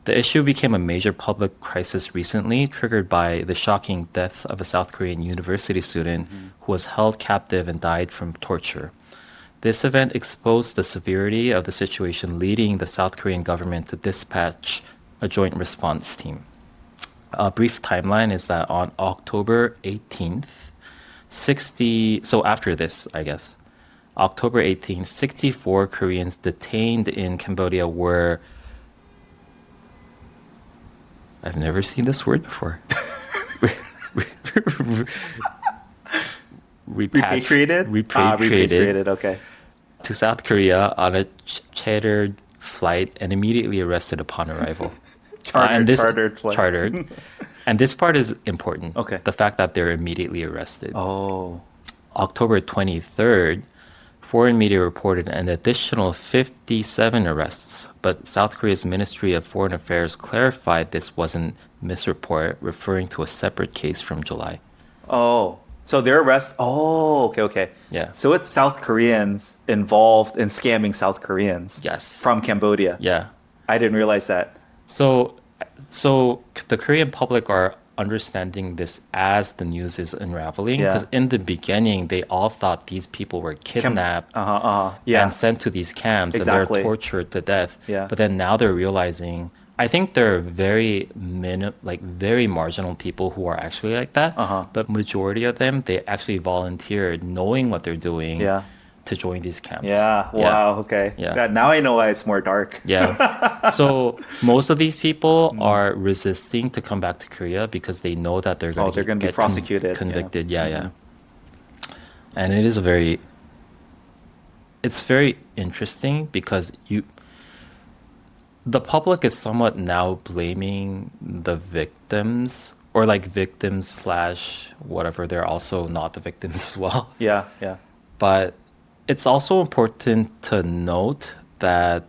The issue became a major public crisis recently, triggered by the shocking death of a South Korean university student who was held captive and died from torture. This event exposed the severity of the situation, leading the South Korean government to dispatch a joint response team. A brief timeline is that on October 18th, so after this, I guess, October 18th, 64 Koreans detained in Cambodia were. I've never seen this word before. Repatriated? Repatriated, okay. To South Korea on a chartered flight and immediately arrested upon arrival. Chartered flight. Chartered. And this part is important. Okay. The fact that they're immediately arrested. Oh. October 23rd, foreign media reported an additional 57 arrests, but South Korea's Ministry of Foreign Affairs clarified this wasn't misreport, referring to a separate case from July. Oh. So their arrest. Oh, okay. Yeah. So it's South Koreans involved in scamming South Koreans. Yes. From Cambodia. Yeah. I didn't realize that. So the Korean public are understanding this as the news is unraveling, Yeah. because in the beginning they all thought these people were kidnapped Yeah. and sent to these camps and Exactly. they're tortured to death. Yeah. But then now they're realizing, I think there are very very marginal people who are actually like that. But majority of them, they actually volunteered knowing what they're doing Yeah. to join these camps. Yeah. Wow. Okay. Yeah. Now I know why it's more dark. Yeah. So most of these people are resisting to come back to Korea because they know that they're going they're gonna be prosecuted, yeah. convicted. Yeah. And it is it's very interesting because the public is somewhat now blaming the victims, or like victims slash whatever. They're also not the victims as well. Yeah. But it's also important to note that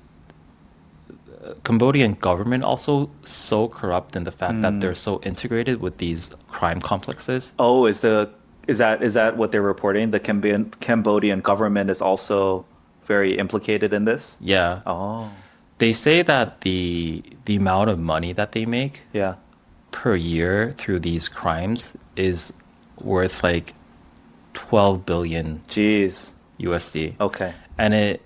Cambodian government also so corrupt in the fact that they're so integrated with these crime complexes. Oh, is that what they're reporting? The Cambodian government is also very implicated in this? Yeah. Oh. They say that the amount of money that they make Yeah. per year through these crimes is worth like 12 billion Jeez. USD. Okay. And it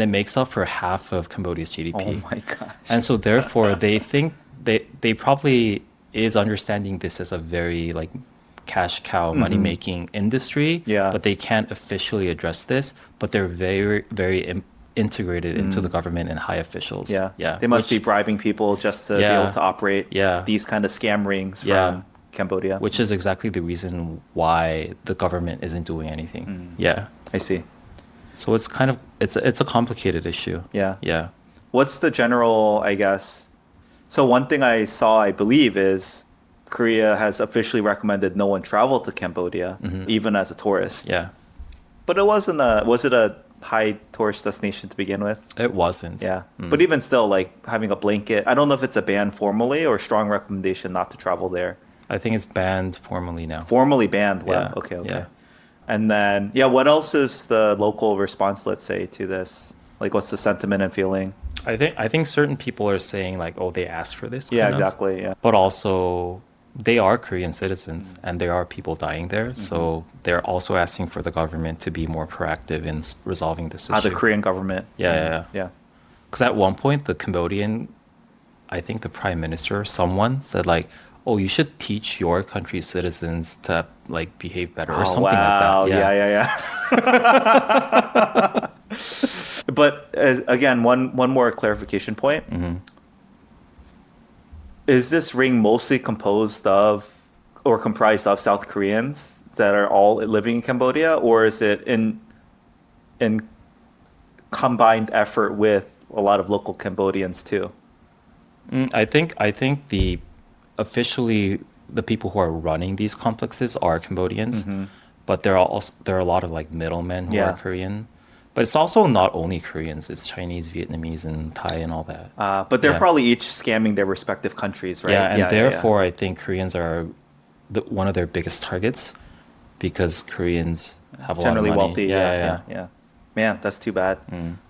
makes up for half of Cambodia's GDP. Oh my gosh. And so therefore they think they probably is understanding this as a very like cash cow money making industry. Yeah. But they can't officially address this, but they're very, very integrated into the government and high officials. Yeah. Yeah. They must be bribing people just to be able to operate these kind of scam rings from Cambodia. Which is exactly the reason why the government isn't doing anything. Yeah. I see. So it's kind of it's a complicated issue. Yeah. Yeah. What's the general, I guess? So one thing I saw, I believe, is Korea has officially recommended no one travel to Cambodia, even as a tourist. Yeah. But was it a high tourist destination to begin with? It wasn't. Yeah. But even still, like having a blanket, I don't know if it's a ban formally or strong recommendation not to travel there. I think it's banned formally now. Formally banned. Wow. Yeah. Okay. Yeah. And then, what else is the local response, let's say, to this? Like, what's the sentiment and feeling? I think certain people are saying like, oh, they asked for this. Yeah, kind of. exactly. Yeah. But also, they are Korean citizens, and there are people dying there. So they're also asking for the government to be more proactive in resolving this issue. The Korean government. Yeah. Because at one point, the Cambodian, I think the prime minister or someone said like, oh, you should teach your country's citizens to like behave better or something like that. Yeah. But again, one more clarification point. Is this ring mostly composed of or comprised of South Koreans that are all living in Cambodia, or is it in combined effort with a lot of local Cambodians too? I think officially the people who are running these complexes are Cambodians, but there are a lot of like middlemen who are Korean. But it's also not only Koreans; it's Chinese, Vietnamese, and Thai, and all that. But they're probably each scamming their respective countries, right? Yeah, and therefore I think Koreans are one of their biggest targets because Koreans have a generally lot of money. wealthy. Yeah. Man, that's too bad.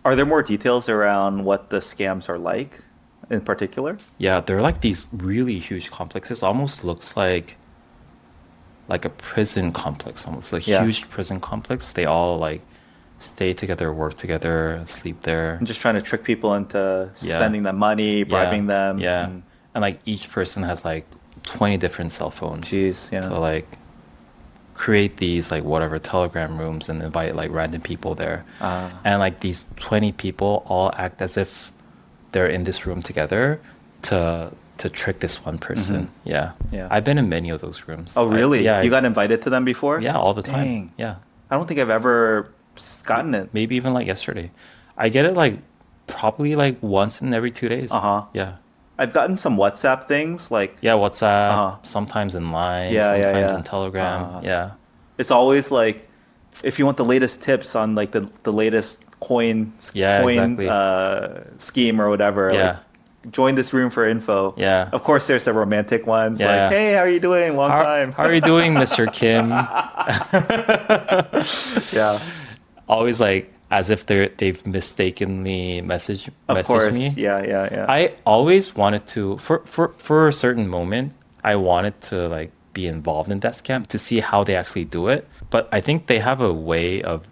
Are there more details around what the scams are like in particular? Yeah, they're like these really huge complexes. Almost looks like a prison complex, almost like huge prison complex. They all like stay together, work together, sleep there. I'm just trying to trick people into sending them money, bribing them. Yeah. And like each person has like 20 different cell phones. Jeez, yeah. To like create these like whatever Telegram rooms and invite like random people there, and like these 20 people all act as if they're in this room together to trick this one person. Yeah. I've been in many of those rooms. Oh, really? Yeah. You got invited to them before? Yeah, all the time. Dang. Yeah. I don't think I've ever gotten it. Maybe even like yesterday. I get it like probably like once in every 2 days. Yeah. I've gotten some WhatsApp things like Yeah, WhatsApp, sometimes in Line, sometimes in Telegram. Yeah. it's always like if you want the latest tips on like the latest coin exactly. scheme or whatever, Yeah. like join this room for info. Yeah. Of course there's the romantic ones Yeah. like, hey, how are you doing? Long time. How are you doing, Mr. Kim? Yeah. Always like as if they've mistakenly messaged me. Yeah. I always wanted to for a certain moment, I wanted to like be involved in that scam to see how they actually do it. But I think they have a way of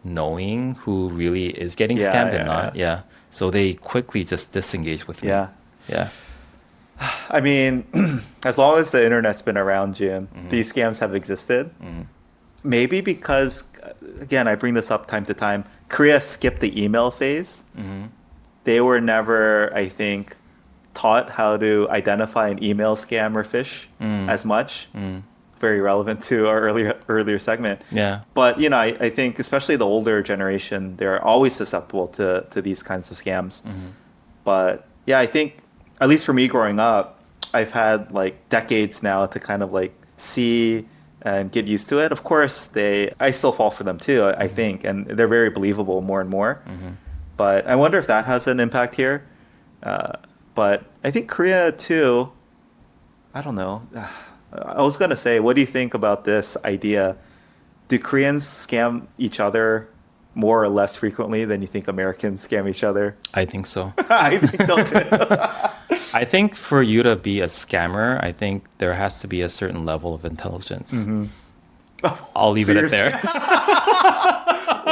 knowing who really is getting scammed and not. Yeah. So they quickly just disengage with me. Yeah. Yeah. I mean, as long as the internet's been around, June, these scams have existed. Maybe because, again, I bring this up time to time, Korea skipped the email phase. They were never, I think, taught how to identify an email scam or phish as much. Very relevant to our earlier segment. Yeah. But, you know, I think especially the older generation, they're always susceptible to these kinds of scams. But, yeah, I think, at least for me growing up, I've had like decades now to kind of like see and get used to it. Of course, I still fall for them too, I think, and they're very believable more and more. But I wonder if that has an impact here. But I think Korea too, I don't know. I was going to say, what do you think about this idea? Do Koreans scam each other more or less frequently than you think Americans scam each other? I think so. I think so too. I think for you to be a scammer, I think there has to be a certain level of intelligence. I'll leave it at there.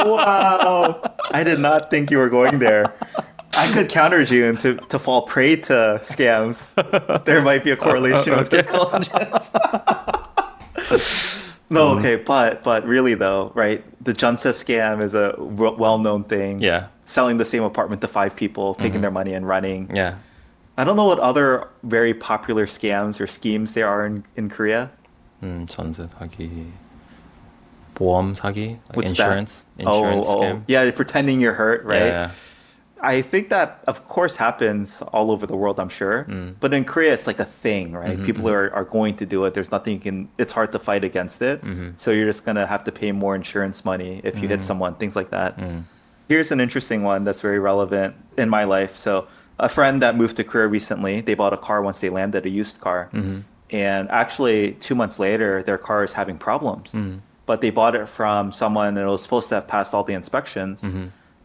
Wow. I did not think you were going there. I could counter June to fall prey to scams. There might be a correlation with intelligence. No, okay, but really though, right? The Junsa scam is a well-known thing. Yeah. Selling the same apartment to 5 people, taking their money and running. Yeah. I don't know what other very popular scams or schemes there are in Korea. 전세 사기, 보험 사기, like What's insurance that? scam. Yeah, pretending you're hurt, right? Yeah. I think that, of course, happens all over the world, I'm sure. But in Korea, it's like a thing, right? People are going to do it. There's nothing it's hard to fight against it. So you're just going to have to pay more insurance money if you hit someone, things like that. Here's an interesting one that's very relevant in my life. So a friend that moved to Korea recently, they bought a car once they landed, a used car. And actually, 2 months later, their car is having problems. But they bought it from someone and it was supposed to have passed all the inspections.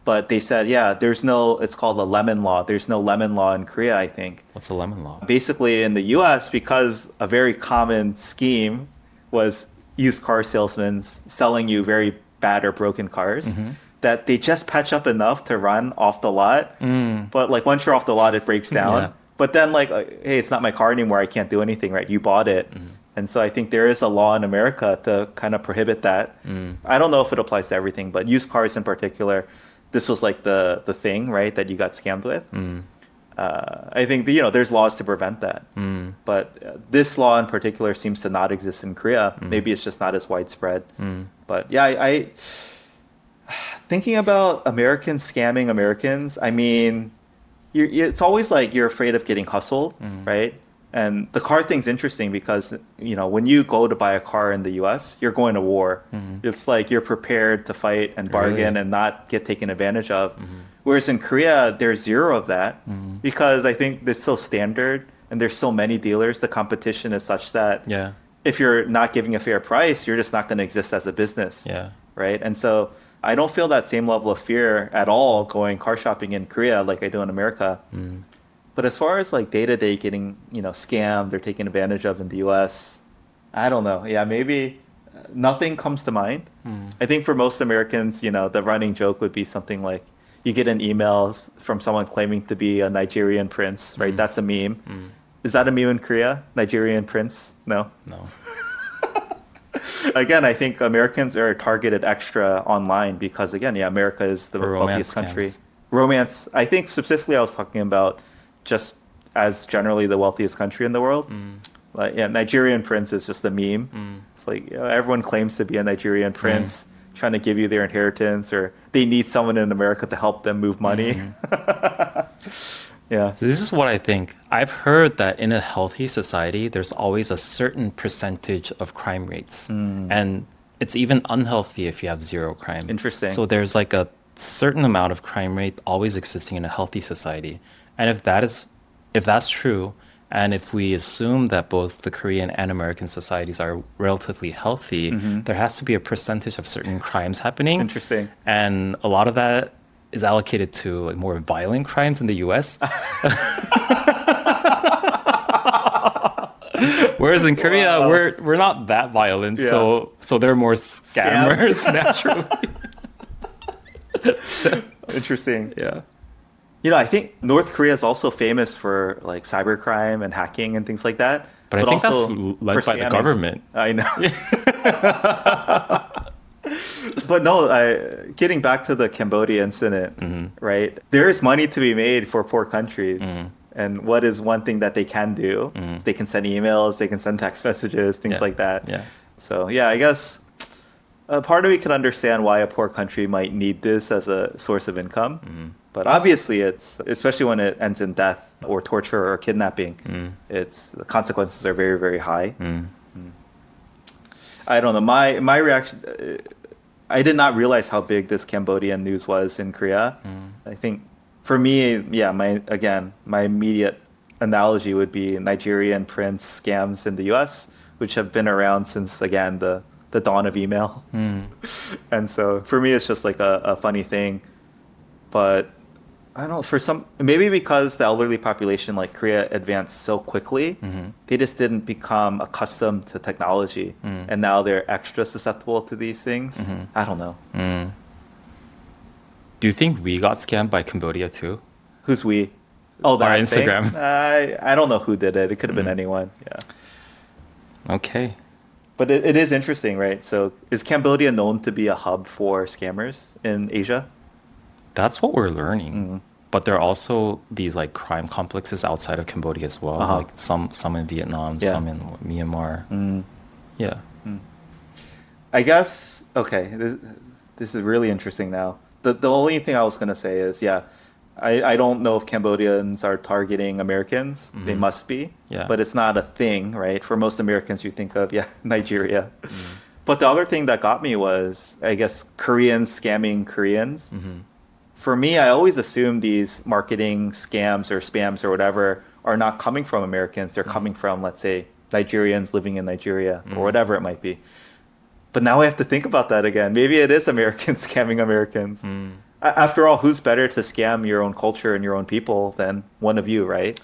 But they said, yeah, it's called a lemon law. There's no lemon law in Korea, I think. What's a lemon law? Basically, in the US, because a very common scheme was used car salesmen selling you very bad or broken cars, that they just patch up enough to run off the lot. But like once you're off the lot, it breaks down. Yeah. But then like, hey, it's not my car anymore. I can't do anything, right? You bought it. And so I think there is a law in America to kind of prohibit that. I don't know if it applies to everything, but used cars in particular, this was like the thing, right, that you got scammed with. I think there's laws to prevent that. But this law in particular seems to not exist in Korea. Maybe it's just not as widespread. But yeah, I thinking about Americans scamming Americans, I mean, it's always like you're afraid of getting hustled, right? And the car thing's interesting because, when you go to buy a car in the US, you're going to war. It's like you're prepared to fight and bargain and not get taken advantage of. Whereas in Korea, there's zero of that because I think they're so standard and there's so many dealers. The competition is such that if you're not giving a fair price, you're just not going to exist as a business, right? And so I don't feel that same level of fear at all going car shopping in Korea like I do in America. But as far as like day-to-day getting, scammed or taken advantage of in the US, I don't know. Yeah, maybe nothing comes to mind. I think for most Americans, the running joke would be something like you get an email from someone claiming to be a Nigerian prince, right? That's a meme. Is that a meme in Korea? Nigerian prince? No? No. Again, I think Americans are targeted extra online because, again, yeah, America is the For wealthiest romance country. scams. Romance, I think specifically I was talking about just as generally the wealthiest country in the world. Like, yeah, Nigerian prince is just a meme. It's like, everyone claims to be a Nigerian prince trying to give you their inheritance, or they need someone in America to help them move money. Yeah. So this is what I think. I've heard that in a healthy society, there's always a certain percentage of crime rates. And it's even unhealthy if you have zero crime. Interesting. So there's like a certain amount of crime rate always existing in a healthy society. And if that's true, and if we assume that both the Korean and American societies are relatively healthy, there has to be a percentage of certain crimes happening. Interesting. And a lot of that is allocated to like more violent crimes in the US. Whereas in Korea, we're not that violent, Yeah. so there are more scammers naturally. So, Interesting. yeah. You know, I think North Korea is also famous for like cybercrime and hacking and things like that. But I think that's also led for by the scamming. government. I know. But no, getting back to the Cambodia incident, right? There is money to be made for poor countries. And what is one thing that they can do? Is they can send emails, they can send text messages, things Yeah. like that. Yeah. So, yeah, I guess part of me can understand why a poor country might need this as a source of income. But obviously, it's especially when it ends in death or torture or kidnapping, the consequences are very, very high. I don't know. My reaction. I did not realize how big this Cambodian news was in Korea. I think for me, yeah, my immediate analogy would be Nigerian prince scams in the U.S., which have been around since again the dawn of email. And so for me, it's just like a funny thing. But I don't know, maybe because the elderly population like Korea advanced so quickly, they just didn't become accustomed to technology. And now they're extra susceptible to these things. I don't know. Do you think we got scammed by Cambodia too? Who's we? Oh, that Our thing? Instagram. I don't know who did it. It could have been anyone. Yeah. Okay. But it is interesting, right? So is Cambodia known to be a hub for scammers in Asia? That's what we're learning. But there are also these like crime complexes outside of Cambodia as well. Like some in Vietnam, Yeah. some in Myanmar. Yeah. I guess, okay, this is really interesting now. The only thing I was going to say is, yeah, I don't know if Cambodians are targeting Americans. They must be. Yeah. But it's not a thing, right? For most Americans, you think of, yeah, Nigeria. But the other thing that got me was, I guess, Koreans scamming Koreans. For me, I always assume these marketing scams or spams or whatever are not coming from Americans. They're coming from, let's say, Nigerians living in Nigeria or whatever it might be. But now I have to think about that again. Maybe it is Americans scamming Americans. After all, who's better to scam your own culture and your own people than one of you, right?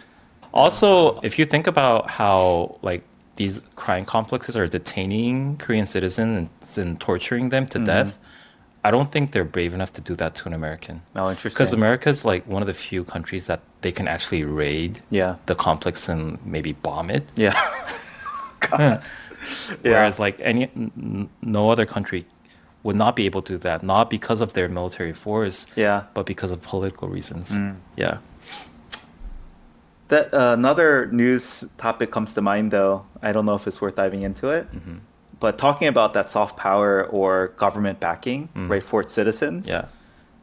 Also, if you think about how like these crime complexes are detaining Korean citizens and torturing them to death, I don't think they're brave enough to do that to an American. Oh, interesting. Because America's like one of the few countries that they can actually raid Yeah. the complex and maybe bomb it. Yeah. God. Whereas like no other country would not be able to do that, not because of their military force, Yeah. but because of political reasons. Yeah. That another news topic comes to mind, though. I don't know if it's worth diving into it. But talking about that soft power or government backing, right, for its citizens. Yeah.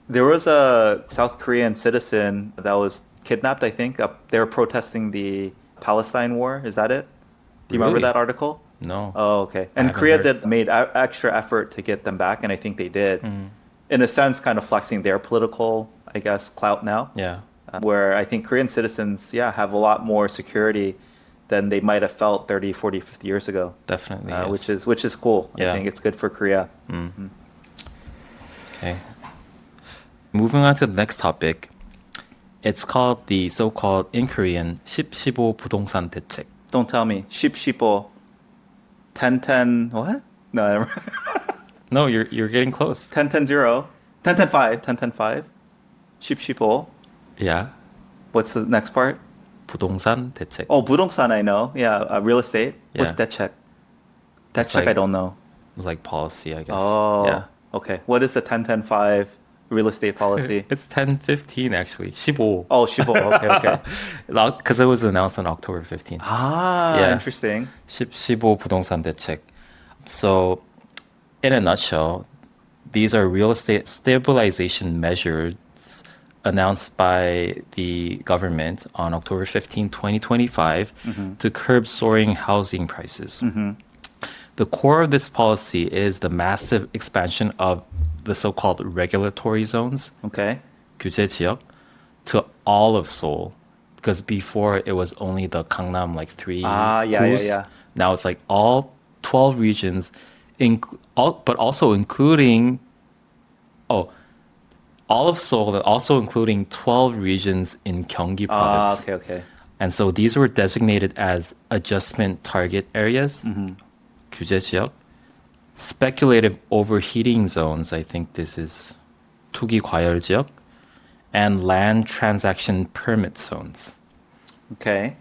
There was a South Korean citizen that was kidnapped, I think. They were protesting the Palestine war. Is that it? Do you remember Really? that article? No. Oh, okay. And haven't Korea heard. made extra effort to get them back, and I think they did. In a sense, kind of flexing their political, I guess, clout now. Yeah. Where I think Korean citizens, have a lot more security than they might have felt 30, 40, 50 years ago. Definitely. Yes. Which is cool. Yeah. I think it's good for Korea. Okay. Moving on to the next topic. It's called the so-called in Korean 10-15 부동산 대책. Don't tell me. 10-15. 10-10, what? No, never. No, you're getting close. 10-10-0. 10-10-5. 10-10-5. 10-15. Yeah. What's the next part? 부동산 대책. Oh, 부동산, I know. Yeah, real estate. What's Yeah. that check? That It's check, like- I don't know. like policy, I guess. Oh, Yeah. okay. What is the 10-10-5 real estate policy? It's 10/15 actually. 15. Oh, 15. Okay, okay. Because it was announced on October 15th. Ah, Yeah. interesting. 15 부동산 대책. So, in a nutshell, these are real estate stabilization measures announced by the government on October 15, 2025 to curb soaring housing prices. The core of this policy is the massive expansion of the so-called regulatory zones, Okay. 규제 지역, to all of Seoul. Because before it was only the Gangnam, like three gu's. yeah. Now it's like all 12 regions, but also including, all of Seoul, and also including 12 regions in Gyeonggi Ah, province. okay, okay. And so these were designated as adjustment target areas, 규제 지역. Speculative overheating zones, I think this is 투기 과열 지역, and land transaction permit zones. Okay.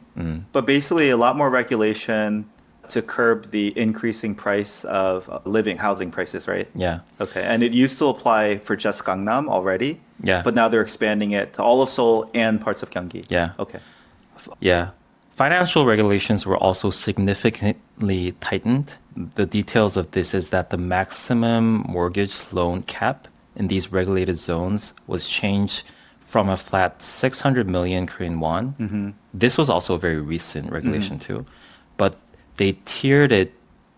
But basically, a lot more regulation to curb the increasing price of living, housing prices, right? Yeah. Okay. And it used to apply for just Gangnam already. Yeah. But now they're expanding it to all of Seoul and parts of Gyeonggi. Yeah. Okay. Yeah. Financial regulations were also significantly tightened. The details of this is that the maximum mortgage loan cap in these regulated zones was changed from a flat 600 million Korean won. This was also a very recent regulation too. But they tiered it,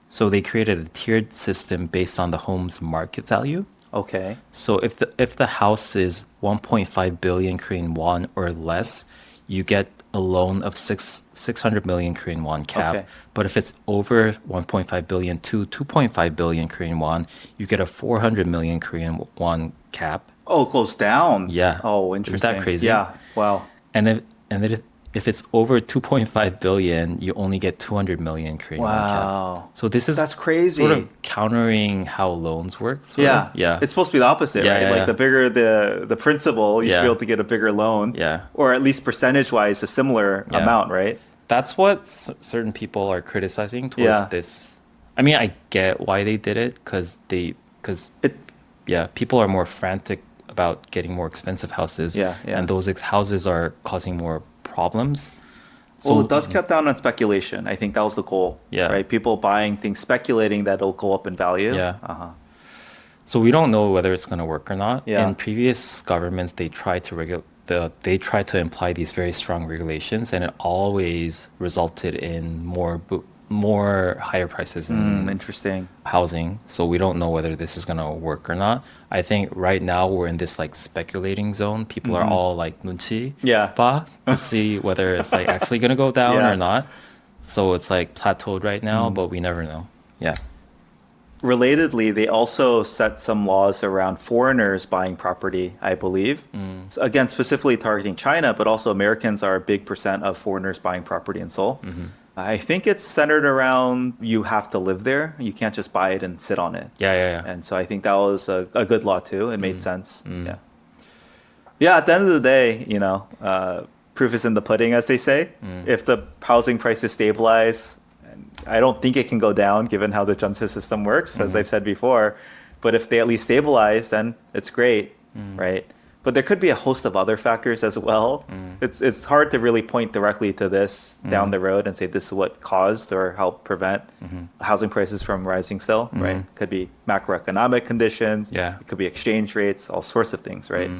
so they created a tiered system based on the home's market value. Okay. So if the house is 1.5 billion Korean won or less, you get a loan of 600 million Korean won cap. Okay. But if it's over 1.5 billion to 2.5 billion Korean won, you get a 400 million Korean won cap. Oh, it goes down. Yeah. Oh, Isn't interesting. that crazy? Yeah. Wow. And if it's over 2.5 billion, you only get 200 million Korean won cap. Wow. So this is That's crazy. sort of countering how loans work. Sort Yeah. of. Yeah. It's supposed to be the opposite, Yeah, right? yeah, Like yeah. the bigger the principal, you should Yeah. be able to get a bigger loan. Yeah. Or at least percentage wise, a similar Yeah. amount, right? That's what certain people are criticizing towards Yeah. this. I mean, I get why they did it because people are more frantic about getting more expensive houses. Yeah, yeah. And those houses are causing more problems. Well, it does cut down on speculation. I think that was the goal. Yeah. Right? People buying things, speculating that it'll go up in value. Yeah. Uh-huh. So we don't know whether it's going to work or not. Yeah. In previous governments, they try to imply these very strong regulations, and it always resulted in more higher prices in Interesting. housing. So we don't know whether this is going to work or not. I think right now we're in this like speculating zone. People are all like nunchi Yeah. to see whether it's like actually going to go down Yeah. or not. So it's like plateaued right now, but we never know. Yeah. Relatedly, they also set some laws around foreigners buying property, I believe. So again, specifically targeting China, but also Americans are a big percent of foreigners buying property in Seoul. I think it's centered around you have to live there. You can't just buy it and sit on it. Yeah. And so I think that was a good law too. It made sense. Yeah. Yeah. At the end of the day, proof is in the pudding, as they say. If the housing prices stabilize, and I don't think it can go down given how the Junse system works, as I've said before. But if they at least stabilize, then it's great, right? But there could be a host of other factors as well. It's hard to really point directly to this down the road and say this is what caused or helped prevent housing prices from rising still, right? Could be macroeconomic conditions. Yeah. It could be exchange rates, all sorts of things, right?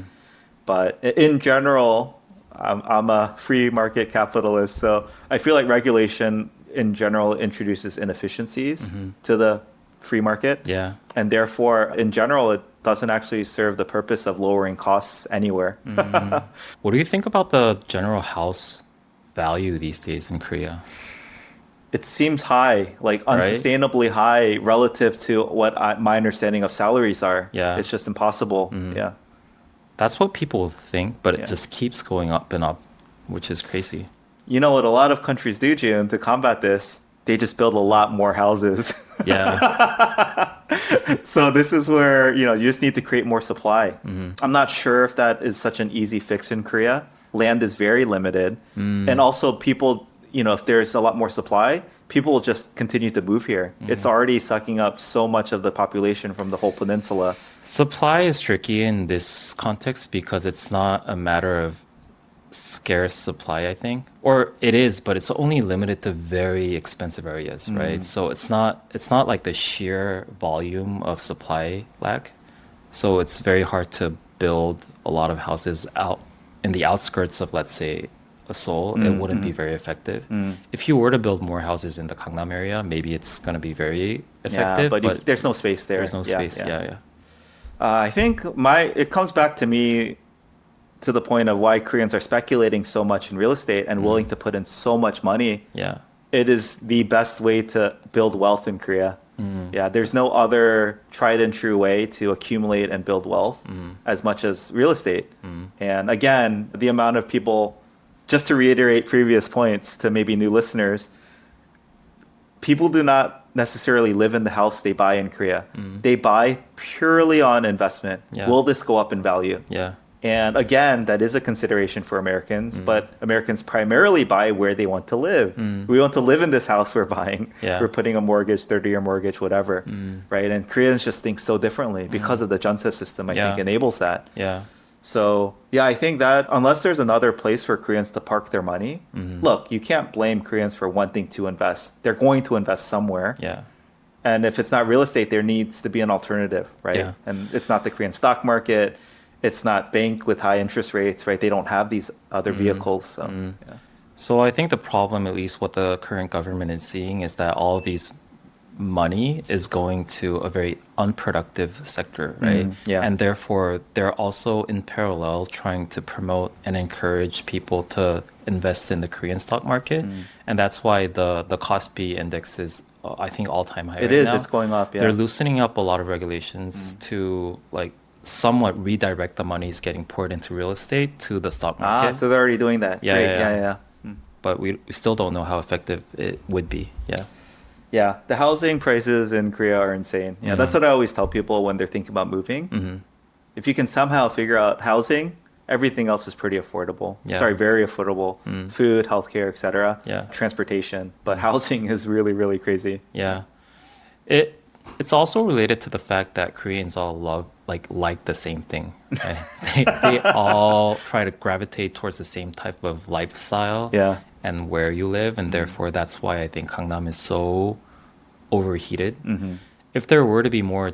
But in general, I'm a free market capitalist, so I feel like regulation in general introduces inefficiencies to the free market. Yeah. And therefore, in general, it doesn't actually serve the purpose of lowering costs anywhere. What do you think about the general house value these days in Korea? It seems high, like unsustainably high relative to what my understanding of salaries are. Yeah. It's just impossible. Yeah. That's what people think, but Yeah. it just keeps going up and up, which is crazy. You know what a lot of countries do, June, to combat this? They just build a lot more houses. Yeah. So this is where, you just need to create more supply. I'm not sure if that is such an easy fix in Korea. Land is very limited. And also people, if there's a lot more supply, people will just continue to move here. It's already sucking up so much of the population from the whole peninsula. Supply is tricky in this context because it's not a matter of scarce supply, I think. Or it is, but it's only limited to very expensive areas, right? So it's not like the sheer volume of supply lack. So it's very hard to build a lot of houses out in the outskirts of, let's say, a Seoul. It wouldn't be very effective. If you were to build more houses in the Gangnam area, maybe it's going to be very effective. Yeah, but there's no space there. there's no space. Yeah. I think it comes back to me to the point of why Koreans are speculating so much in real estate and willing to put in so much money. Yeah. It is the best way to build wealth in Korea. Yeah, there's no other tried and true way to accumulate and build wealth as much as real estate. And again, the amount of people, just to reiterate previous points to maybe new listeners, people do not necessarily live in the house they buy in Korea. They buy purely on investment. Yeah. Will this go up in value? Yeah. And again, that is a consideration for Americans, but Americans primarily buy where they want to live. We want to live in this house we're buying. Yeah. We're putting a mortgage, 30-year mortgage, whatever, right? And Koreans just think so differently because of the junse system, I think, enables that. Yeah. So, yeah, I think that unless there's another place for Koreans to park their money, look, you can't blame Koreans for wanting to invest. They're going to invest somewhere. Yeah. And if it's not real estate, there needs to be an alternative, right? Yeah. And it's not the Korean stock market. It's not bank with high interest rates, right? They don't have these other vehicles. So, yeah. So I think the problem, at least what the current government is seeing, is that all of these money is going to a very unproductive sector, right? yeah. And therefore, they're also in parallel trying to promote and encourage people to invest in the Korean stock market. And that's why the Kospi index is, I think, all-time high It right is. now. It's going up, yeah. They're loosening up a lot of regulations to like somewhat redirect the monies getting poured into real estate to the stock market. So they're already doing that. Yeah, Great. yeah. But we still don't know how effective it would be. Yeah. Yeah, the housing prices in Korea are insane. Yeah, that's what I always tell people when they're thinking about moving. If you can somehow figure out housing, everything else is pretty affordable. Yeah. Sorry, very affordable. Food, healthcare, etc. Yeah. Transportation, but housing is really, really crazy. Yeah. It's also related to the fact that Koreans all like the same thing. Right? they all try to gravitate towards the same type of lifestyle Yeah. and where you live, and therefore that's why I think Gangnam is so overheated. If there were to be more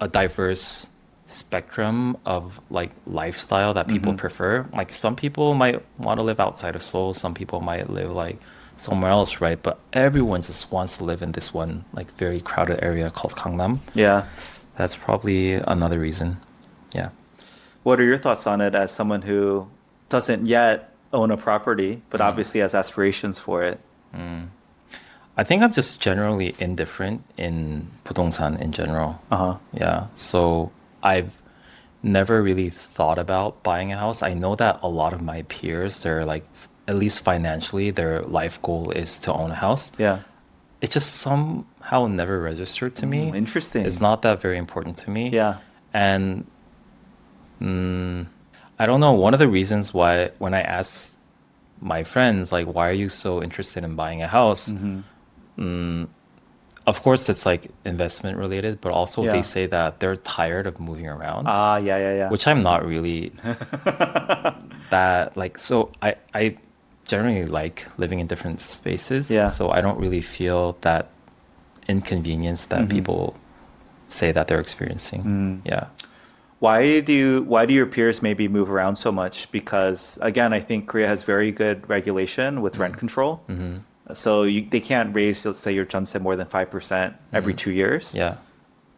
a diverse spectrum of like lifestyle that people prefer, like some people might want to live outside of Seoul, some people might live like somewhere else, right? But everyone just wants to live in this one like very crowded area called Gangnam. Yeah. That's probably another reason. Yeah. What are your thoughts on it as someone who doesn't yet own a property, but obviously has aspirations for it? I think I'm just generally indifferent in 부동산 in general. Yeah. So I've never really thought about buying a house. I know that a lot of my peers, they're like, at least financially, their life goal is to own a house. Yeah. It just somehow never registered to me. Interesting. It's not that very important to me. Yeah. And I don't know. One of the reasons why, when I ask my friends, like, why are you so interested in buying a house? Of course, it's like investment related, but also Yeah. they say that they're tired of moving around, Yeah. which I'm not really that like. So I generally like living in different spaces. Yeah. So I don't really feel that inconvenience that people say that they're experiencing. Yeah. Why do your peers maybe move around so much? Because again, I think Korea has very good regulation with rent control. So they can't raise, let's say, your junse more than 5% every 2 years. Yeah.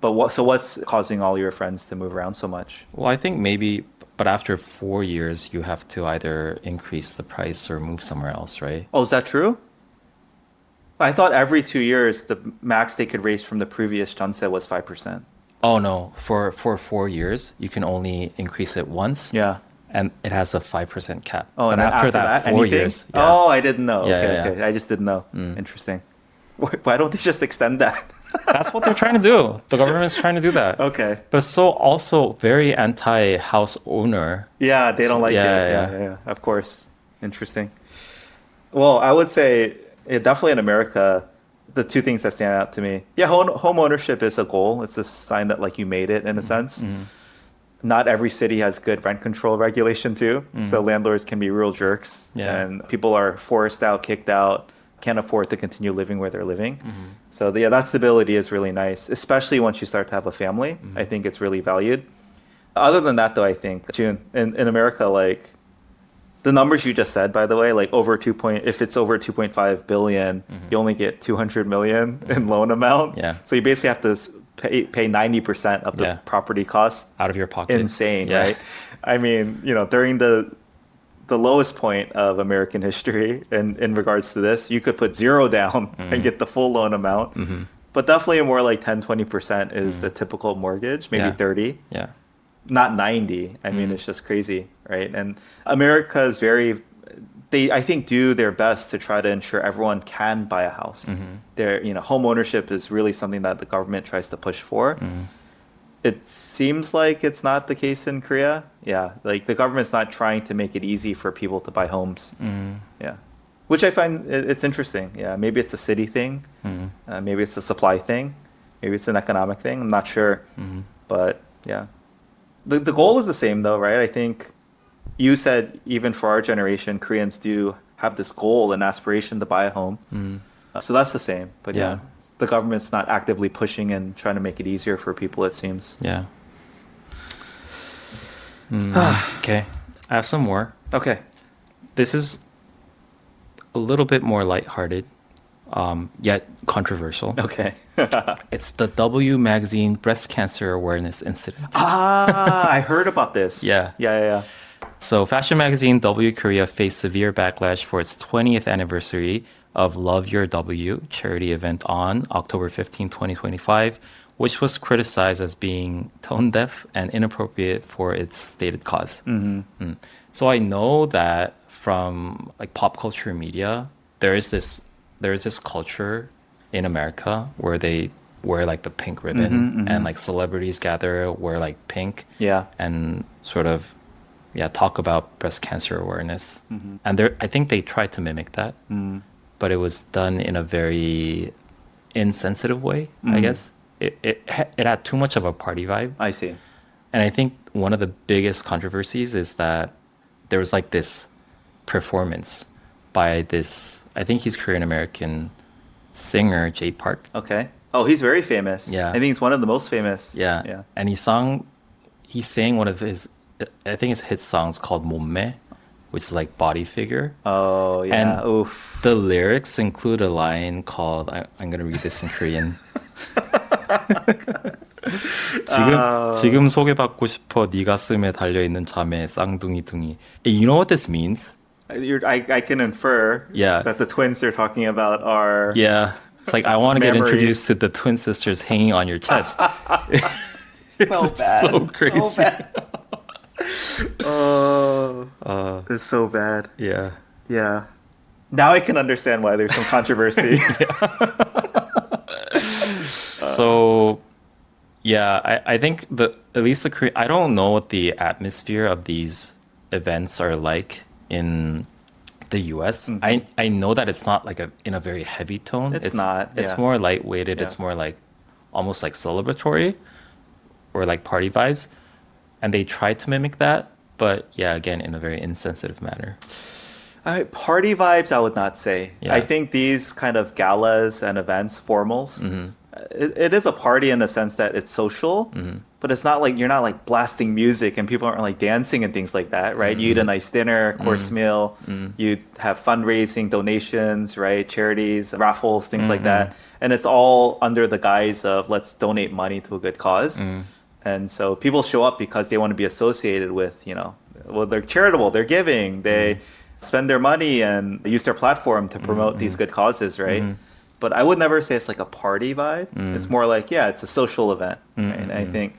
But what's causing all your friends to move around so much? Well, I think maybe, but after 4 years, you have to either increase the price or move somewhere else, right? Oh, is that true? I thought every 2 years the max they could raise from the previous junse was 5%. Oh no, for 4 years, you can only increase it once. Yeah. And it has a 5% cap. Oh, but and then after that, 4 anything? years. Yeah. Oh, I didn't know. Yeah, Okay. I just didn't know. Interesting. Why don't they just extend that? That's what they're trying to do. The government's trying to do that. Okay. But so also very anti-house owner. Yeah, they don't like it. Yeah. Yeah. Of course. Interesting. Well, I would say definitely in America, the two things that stand out to me. Yeah, home ownership is a goal. It's a sign that like you made it in a sense. Not every city has good rent control regulation too. So landlords can be real jerks. Yeah. And people are forced out, kicked out, can't afford to continue living where they're living. So yeah, that stability is really nice, especially once you start to have a family. I think it's really valued. Other than that though, I think, June, in America, like the numbers you just said, by the way, like if it's over 2.5 billion, you only get 200 million in loan amount. Yeah. So you basically have to pay 90% of the Yeah. property cost. Out of your pocket. Insane, Yeah. right? I mean, during the lowest point of American history in regards to this, you could put zero down and get the full loan amount. But definitely more like 10-20% is the typical mortgage, maybe Yeah. 30. Yeah. Not 90. I mean, it's just crazy, right? And America is I think, do their best to try to ensure everyone can buy a house. Home ownership is really something that the government tries to push for. It seems like it's not the case in Korea. Yeah, like the government's not trying to make it easy for people to buy homes. Yeah, which I find it's interesting. Yeah, maybe it's a city thing. Maybe it's a supply thing. Maybe it's an economic thing. I'm not sure. But yeah. The goal is the same though, right? I think you said even for our generation, Koreans do have this goal and aspiration to buy a home. So that's the same. But yeah, the government's not actively pushing and trying to make it easier for people, it seems. Yeah. Okay. I have some more. Okay. This is a little bit more lighthearted, yet controversial. Okay. It's the W Magazine Breast Cancer Awareness Incident. I heard about this. Yeah. Yeah. So, fashion magazine W Korea faced severe backlash for its 20th anniversary of Love Your W charity event on October 15, 2025, which was criticized as being tone deaf and inappropriate for its stated cause. So, I know that from like pop culture media, there is this culture in America where they wear like the pink ribbon and like celebrities gather wear like pink and sort of talk about breast cancer awareness. And I think they tried to mimic that, but it was done in a very insensitive way, I guess. It had too much of a party vibe. I see. And I think one of the biggest controversies is that there was like this performance by this, I think he's Korean American singer, Jay Park. Okay. Oh, he's very famous. Yeah. I think he's one of the most famous. Yeah. And he sang one of his, I think it's hit songs called 몸매, which is like body figure. Oh, yeah. And oof. the lyrics include a line called, I'm going to read this in Korean. 지금 소개받고 싶어 네 가슴에 달려있는 자매 쌍둥이둥이. You know what this means? I can infer Yeah. that the twins they're talking about are... Yeah. It's like, I want to get Memories. introduced to the twin sisters hanging on your chest. It's So bad. so crazy. So bad. Oh, it's so bad. Yeah. Yeah. Now I can understand why there's some controversy. So, yeah, I think at least the Korean, I don't know what the atmosphere of these events are like in the US. I know that it's not like in a very heavy tone. It's not, It's yeah. more lightweighted. Yeah. It's more like almost like celebratory or like party vibes. And they tried to mimic that, but yeah, again, in a very insensitive manner. Party vibes, I would not say. Yeah. I think these kind of galas and events, formals, it is a party in the sense that it's social, but it's not like you're not like blasting music and people aren't like dancing and things like that, right? You eat a nice dinner, course meal, you have fundraising, donations, right? Charities, raffles, things like that. And it's all under the guise of let's donate money to a good cause. And so people show up because they want to be associated with, well, they're charitable, they're giving, they spend their money and use their platform to promote these good causes, right? But I would never say it's like a party vibe. It's more like, it's a social event. Right? And I think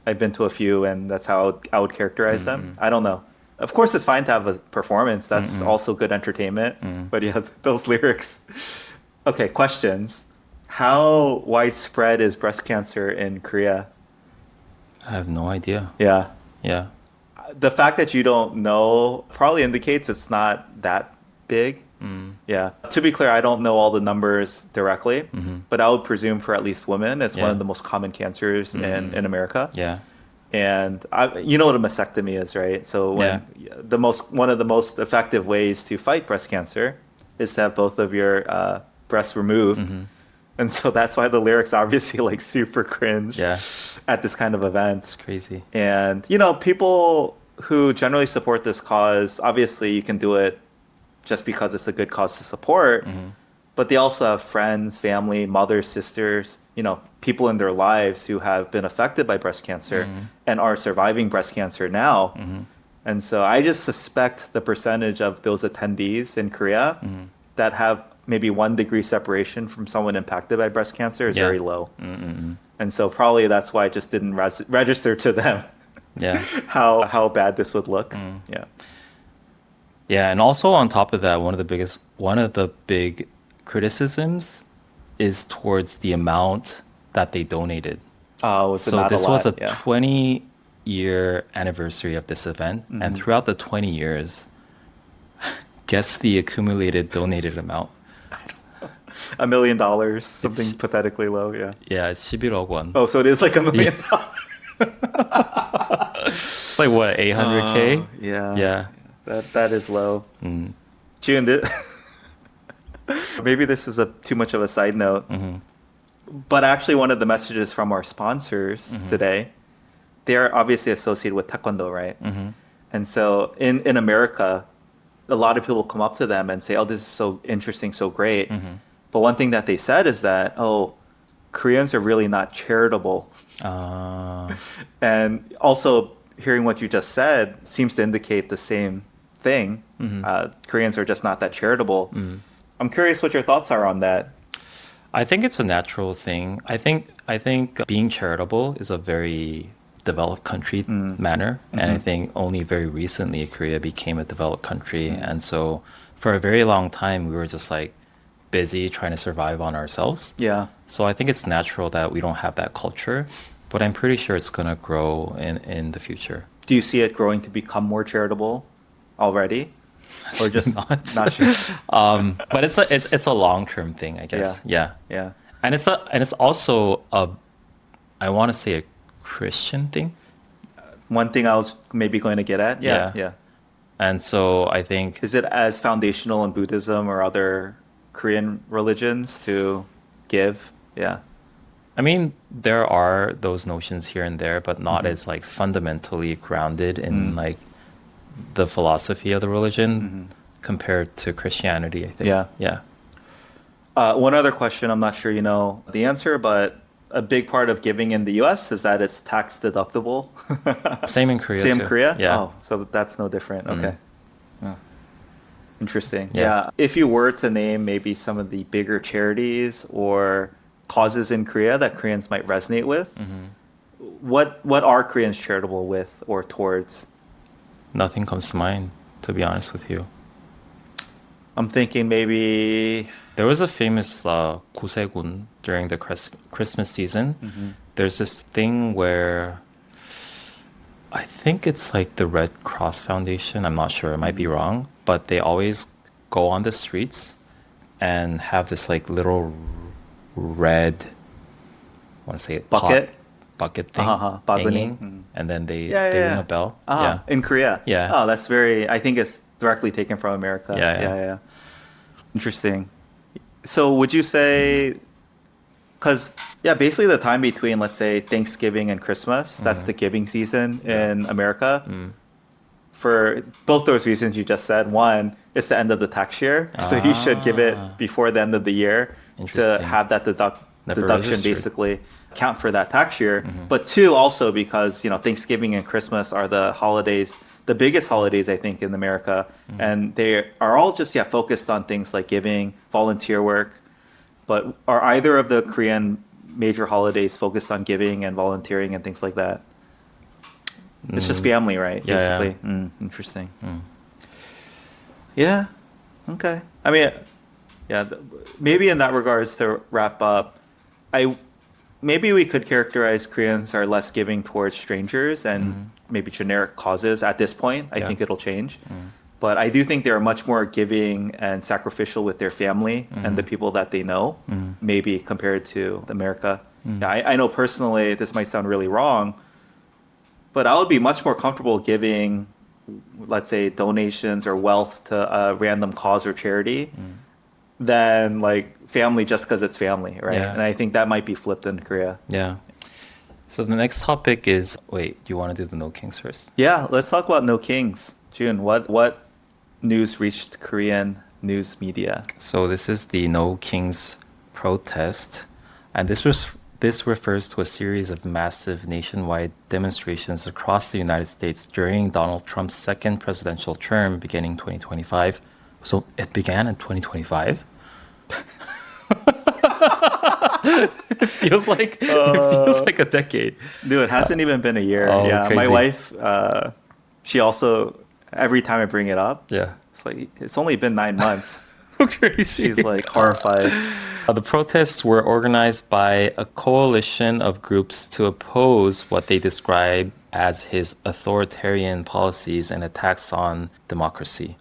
I've been to a few and that's how I would characterize them. I don't know. Of course, it's fine to have a performance. That's also good entertainment. But yeah, those lyrics. Okay, questions. How widespread is breast cancer in Korea? I have no idea. Yeah. Yeah. The fact that you don't know probably indicates it's not that big. Yeah. To be clear, I don't know all the numbers directly, but I would presume for at least women, it's one Yeah. of the most common cancers in America. Yeah. And you know what a mastectomy is, right? So when one of the most effective ways to fight breast cancer is to have both of your breasts removed. And so that's why the lyrics obviously like super cringe Yeah. at this kind of event. It's crazy. And people who generally support this cause, obviously you can do it just because it's a good cause to support, but they also have friends, family, mothers, sisters, people in their lives who have been affected by breast cancer and are surviving breast cancer now. And so I just suspect the percentage of those attendees in Korea that have maybe 1 degree separation from someone impacted by breast cancer is very low. And so probably that's why it just didn't register to them Yeah. how bad this would look. Yeah. Yeah, and also on top of that, one of the big criticisms is towards the amount that they donated. So this was a 20-year anniversary of this event, and throughout the 20 years, guess the accumulated donated amount. $1 million, something pathetically low. Yeah. Yeah, it's 11억 won. Oh, so it is like $1 million. It's like what, 800K? Yeah. Yeah. That is low. Jun, maybe this is too much of a side note, but actually one of the messages from our sponsors today, they are obviously associated with Taekwondo, right? And so in America, a lot of people come up to them and say, oh, this is so interesting, so great. But one thing that they said is that, oh, Koreans are really not charitable. And also hearing what you just said seems to indicate the same thing. Koreans are just not that charitable. I'm curious what your thoughts are on that. I think it's a natural thing. I think being charitable is a very developed country manner, and I think only very recently Korea became a developed country, and so for a very long time we were just like busy trying to survive on ourselves. Yeah. So I think it's natural that we don't have that culture, but I'm pretty sure it's gonna grow in the future. Do you see it growing to become more charitable already, or just not sure? But it's a long-term thing, I guess. Yeah. Yeah. And it's also I want to say a Christian thing. One thing I was maybe going to get at. Yeah. And so I think, Is it as foundational in Buddhism or other Korean religions to give? Yeah. I mean, there are those notions here and there, but not as like fundamentally grounded in like the philosophy of the religion compared to Christianity, I think. Yeah. Yeah. One other question, I'm not sure you know the answer, but a big part of giving in the U.S. is that it's tax deductible. Same in Korea Same too. in Korea? Yeah. Oh, so that's no different. Okay. Oh. Interesting. Yeah. Yeah. If you were to name maybe some of the bigger charities or causes in Korea that Koreans might resonate with, what are Koreans charitable with or towards? Nothing comes to mind, to be honest with you. I'm thinking maybe... There was a famous 구세군 during the Christmas season. There's this thing where I think it's like the Red Cross Foundation. I'm not sure. I might be wrong. But they always go on the streets and have this like little red, I want to say it, Bucket? bucket thing 바구니. hanging, and then they ring a bell. Yeah. In Korea? Yeah. Oh, that's I think it's directly taken from America. Yeah. Interesting. So would you say, because, basically the time between, let's say, Thanksgiving and Christmas, that's the giving season in America. For both those reasons you just said. One, it's the end of the tax year, so you should give it before the end of the year to have that deduction registered. basically count for that tax year. But two, also because Thanksgiving and Christmas are the holidays, the biggest holidays I think in America, and they are all just focused on things like giving, volunteer work. But are either of the Korean major holidays focused on giving and volunteering and things like that? It's just family, right? Yeah, Basically. Interesting. Yeah. Okay. I mean, maybe in that regards to wrap up, maybe we could characterize Koreans are less giving towards strangers and maybe generic causes at this point. I think it'll change. But I do think they're much more giving and sacrificial with their family and the people that they know, maybe compared to America. Yeah, I know personally this might sound really wrong, but I would be much more comfortable giving, let's say, donations or wealth to a random cause or charity than like family just because it's family, right? Yeah. And I think that might be flipped in Korea. Yeah. So the next topic is, wait, do you want to do the No Kings first? Yeah, let's talk about No Kings. Jun, what news reached Korean news media? So this is the No Kings protest, and this refers to a series of massive nationwide demonstrations across the United States during Donald Trump's second presidential term beginning 2025. So it began in 2025? It feels like a decade. Dude, it hasn't even been a year. Oh, Yeah, my crazy. wife, she also, every time I bring it up, Yeah. it's like, it's only been 9 months. Crazy. She's like horrified. The protests were organized by a coalition of groups to oppose what they describe as his authoritarian policies and attacks on democracy.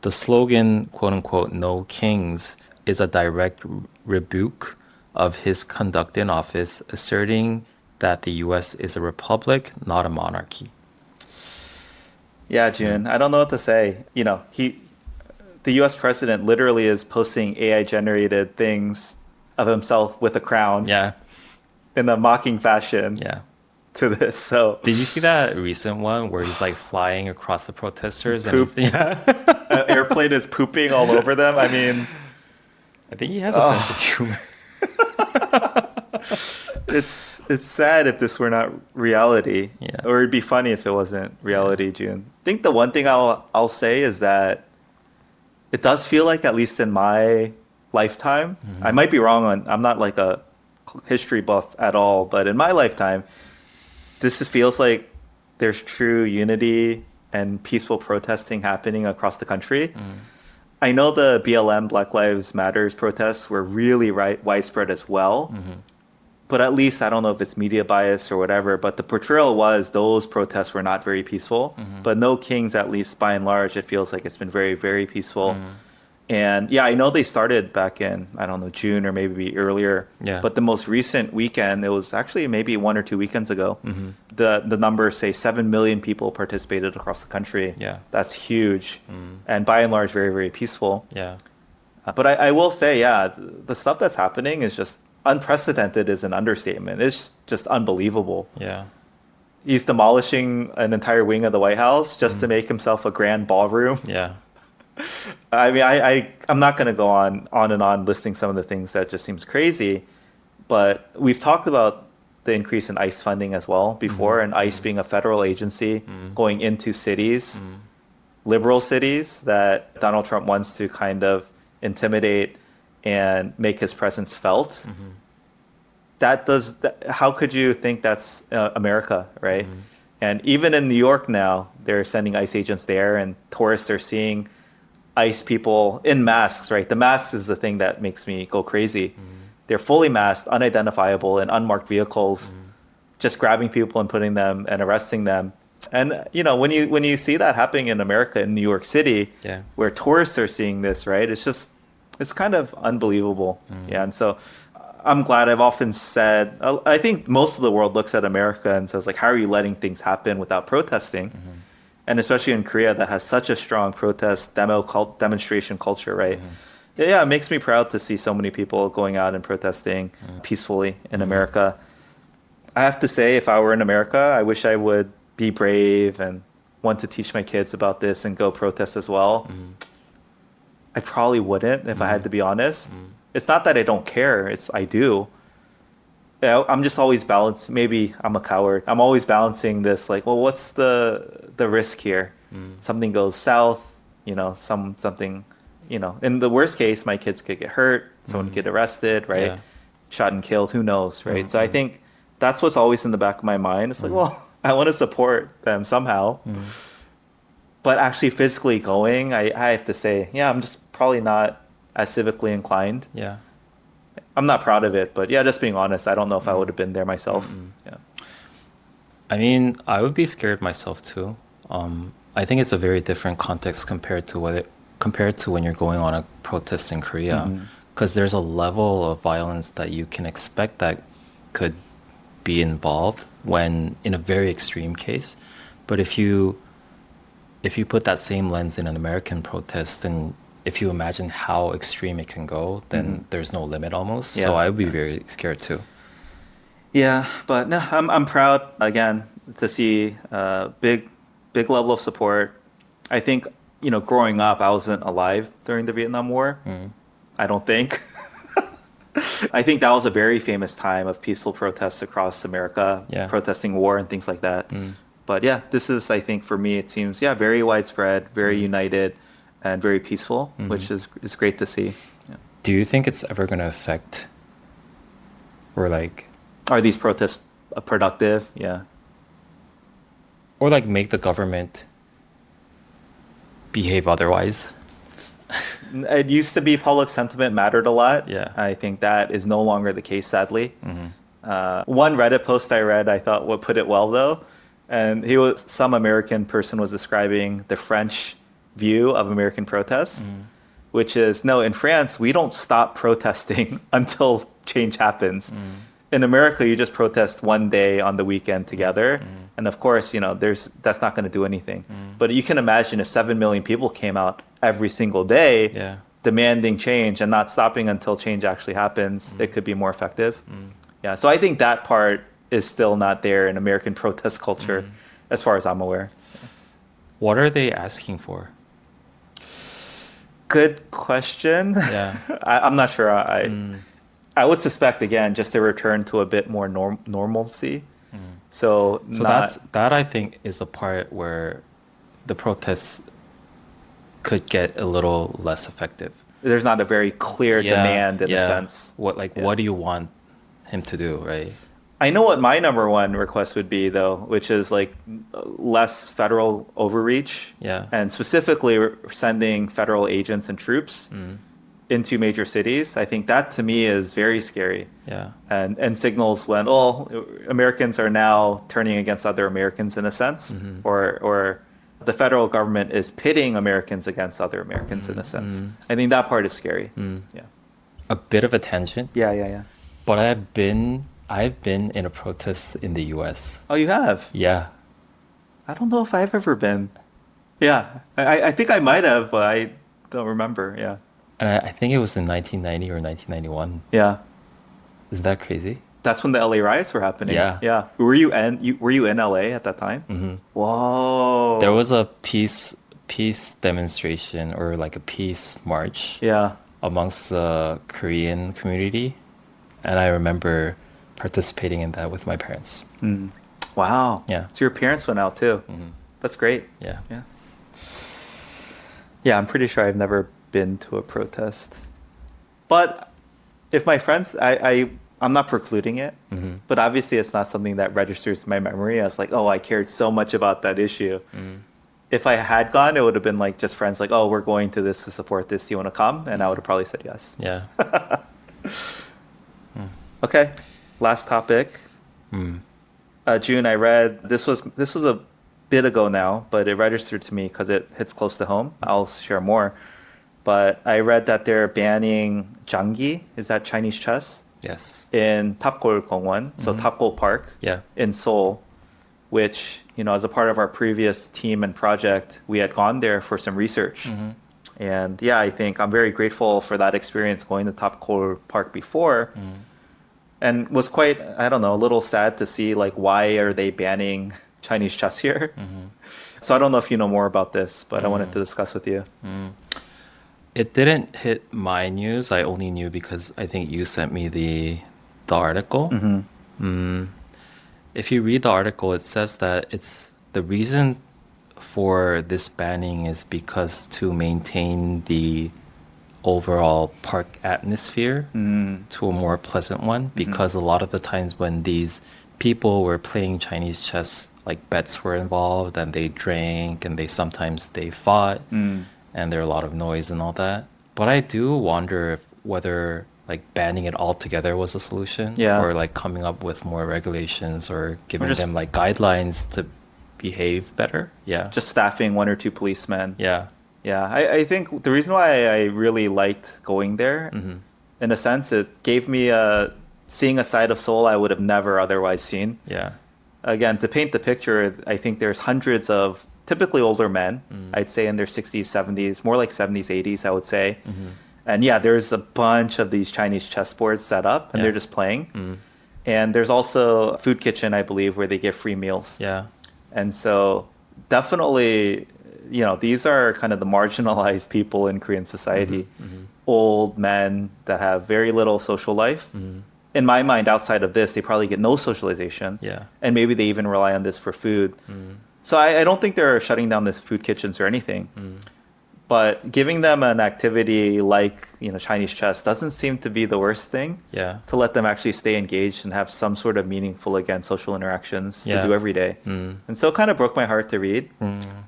The slogan, quote unquote, No Kings, is a direct rebuke of his conduct in office, asserting that the US is a republic, not a monarchy. Yeah, June, I don't know what to say. You know, the US president literally is posting AI generated things of himself with a crown Yeah, in a mocking fashion yeah. to this. So, Did you see that recent one where he's like flying across the protesters? Poop. Yeah. an airplane is pooping all over them. I mean, I think he has a sense of humor. it's sad if this were not reality. Yeah. Or it'd be funny if it wasn't reality, June. I think the one thing I'll say is that it does feel like, at least in my lifetime, I might be wrong on, I'm not like a history buff at all, but in my lifetime, this just feels like there's true unity and peaceful protesting happening across the country. I know the BLM, Black Lives Matters protests were really widespread as well. But at least, I don't know if it's media bias or whatever, but the portrayal was those protests were not very peaceful. But No Kings, at least by and large, it feels like it's been very, very peaceful. And yeah, I know they started back in, I don't know, June or maybe earlier. Yeah. But the most recent weekend, it was actually maybe 1 or 2 weekends ago. The numbers say 7 million people participated across the country. Yeah. That's huge. And by and large, very, very peaceful. Yeah. But I will say, yeah, the stuff that's happening is just unprecedented is an understatement. It's just unbelievable. Yeah. He's demolishing an entire wing of the White House just to make himself a grand ballroom. Yeah. I mean, I'm not going to go on and on listing some of the things that just seems crazy, but we've talked about the increase in ICE funding as well before, and ICE being a federal agency going into cities, liberal cities that Donald Trump wants to kind of intimidate and make his presence felt. How could you think that's America, right? And even in New York now, they're sending ICE agents there, and tourists are seeing ICE people in masks, right? The mask is the thing that makes me go crazy. They're fully masked, unidentifiable, in unmarked vehicles, just grabbing people and putting them and arresting them. And you know, when you see that happening in America, in New York City, Yeah. where tourists are seeing this, right? It's kind of unbelievable. Yeah, and so I'm glad. I've often said, I think most of the world looks at America and says, like, how are you letting things happen without protesting? And especially in Korea, that has such a strong protest demonstration culture, right? Yeah, it makes me proud to see so many people going out and protesting peacefully in America. I have to say, if I were in America, I wish I would be brave and want to teach my kids about this and go protest as well. I probably wouldn't, if I had to be honest. It's not that I don't care, I do. Yeah, I'm just always balancing. Maybe I'm a coward. I'm always balancing this, like, well, what's the risk here? Something goes south, you know, something, you know. In the worst case, my kids could get hurt, someone could get arrested, right? Yeah. Shot and killed, who knows, right? So I think that's what's always in the back of my mind. It's like, well, I want to support them somehow. But actually physically going, I have to say, yeah, I'm just probably not as civically inclined. Yeah. I'm not proud of it, but yeah, just being honest, I don't know if I would have been there myself. Yeah. I mean, I would be scared myself too. I think it's a very different context compared to when you're going on a protest in Korea, because there's a level of violence that you can expect that could be involved when in a very extreme case. But if you put that same lens in an American protest, then if you imagine how extreme it can go, then there's no limit almost. Yeah. So I would be very scared too. Yeah, but no, I'm proud again to see big level of support. I think growing up, I wasn't alive during the Vietnam War. I don't think. I think that was a very famous time of peaceful protests across America, protesting war and things like that. But yeah, this is, I think, for me, it seems very widespread, very united, and very peaceful, which is great to see. Yeah. Do you think it's ever going to affect, or like, are these protests productive? Yeah. or like make the government behave otherwise? It used to be public sentiment mattered a lot. Yeah. I think that is no longer the case, sadly. One Reddit post I read, I thought would put it well though, and some American person was describing the French view of American protests, which is, no, in France we don't stop protesting until change happens. In America, you just protest one day on the weekend together, and of course, that's not going to do anything. But you can imagine if 7 million people came out every single day, demanding change and not stopping until change actually happens, it could be more effective. Yeah, so I think that part is still not there in American protest culture, as far as I'm aware. What are they asking for? Good question. Yeah. I'm not sure. I would suspect, again, just a return to a bit more normalcy. So that I think is the part where the protests could get a little less effective. There's not a very clear demand in a sense. What do you want him to do, right? I know what my number one request would be, though, which is like less federal overreach. Yeah. And specifically sending federal agents and troops into major cities. I think that to me is very scary. Yeah. And signals when, Americans are now turning against other Americans in a sense, or the federal government is pitting Americans against other Americans in a sense. I think that part is scary. Yeah. A bit of a tangent. Yeah. But I've been in a protest in the US. Oh, you have? Yeah. I don't know if I've ever been. Yeah. I think I might have, but I don't remember. Yeah. And I think it was in 1990 or 1991. Yeah. Isn't that crazy? That's when the LA riots were happening. Yeah. Were you in LA at that time? Whoa. There was a peace demonstration or like a peace march. Yeah. Amongst the Korean community, and I remember participating in that with my parents. Wow. Yeah. So your parents went out too. That's great. Yeah. Yeah, I'm pretty sure I've never been to a protest. But if my friends, I'm not precluding it, but obviously it's not something that registers in my memory. I was like, I cared so much about that issue. If I had gone, it would have been like just friends like, we're going to this to support this. Do you want to come? And I would have probably said yes. Yeah. Okay, last topic. June, I read, this was a bit ago now, but it registered to me because it hits close to home. I'll share more. But I read that they're banning janggi, is that Chinese chess? Yes. In Tapgol Gongwon, so Tapgol Park in Seoul, which, as a part of our previous team and project, we had gone there for some research. And I think I'm very grateful for that experience going to Tapgol Park before. And was quite, I don't know, a little sad to see like, why are they banning Chinese chess here? So I don't know if you know more about this, but I wanted to discuss with you. It didn't hit my news. I only knew because I think you sent me the article. If you read the article, it says that it's the reason for this banning is because to maintain the overall park atmosphere to a more pleasant one, because a lot of the times when these people were playing Chinese chess, like bets were involved and they drank and they fought and there are a lot of noise and all that. But I do wonder whether like banning it altogether was a solution, or like coming up with more regulations or giving them like guidelines to behave better. Yeah. Just staffing 1 or 2 policemen. Yeah. Yeah, I think the reason why I really liked going there, in a sense, it gave me seeing a side of Seoul I would have never otherwise seen. Yeah. Again, to paint the picture, I think there's hundreds of typically older men, I'd say in their 60s, 70s, more like 70s, 80s, I would say. And yeah, there's a bunch of these Chinese chessboards set up and they're just playing. And there's also a food kitchen, I believe, where they give free meals. Yeah. And so definitely, you know, these are kind of the marginalized people in Korean society. Old men that have very little social life. In my mind, outside of this, they probably get no socialization. Yeah. And maybe they even rely on this for food. So I don't think they're shutting down this food kitchens or anything. But giving them an activity like, you know, Chinese chess doesn't seem to be the worst thing. Yeah. To let them actually stay engaged and have some sort of meaningful, again, social interactions to do every day. And so it kind of broke my heart to read.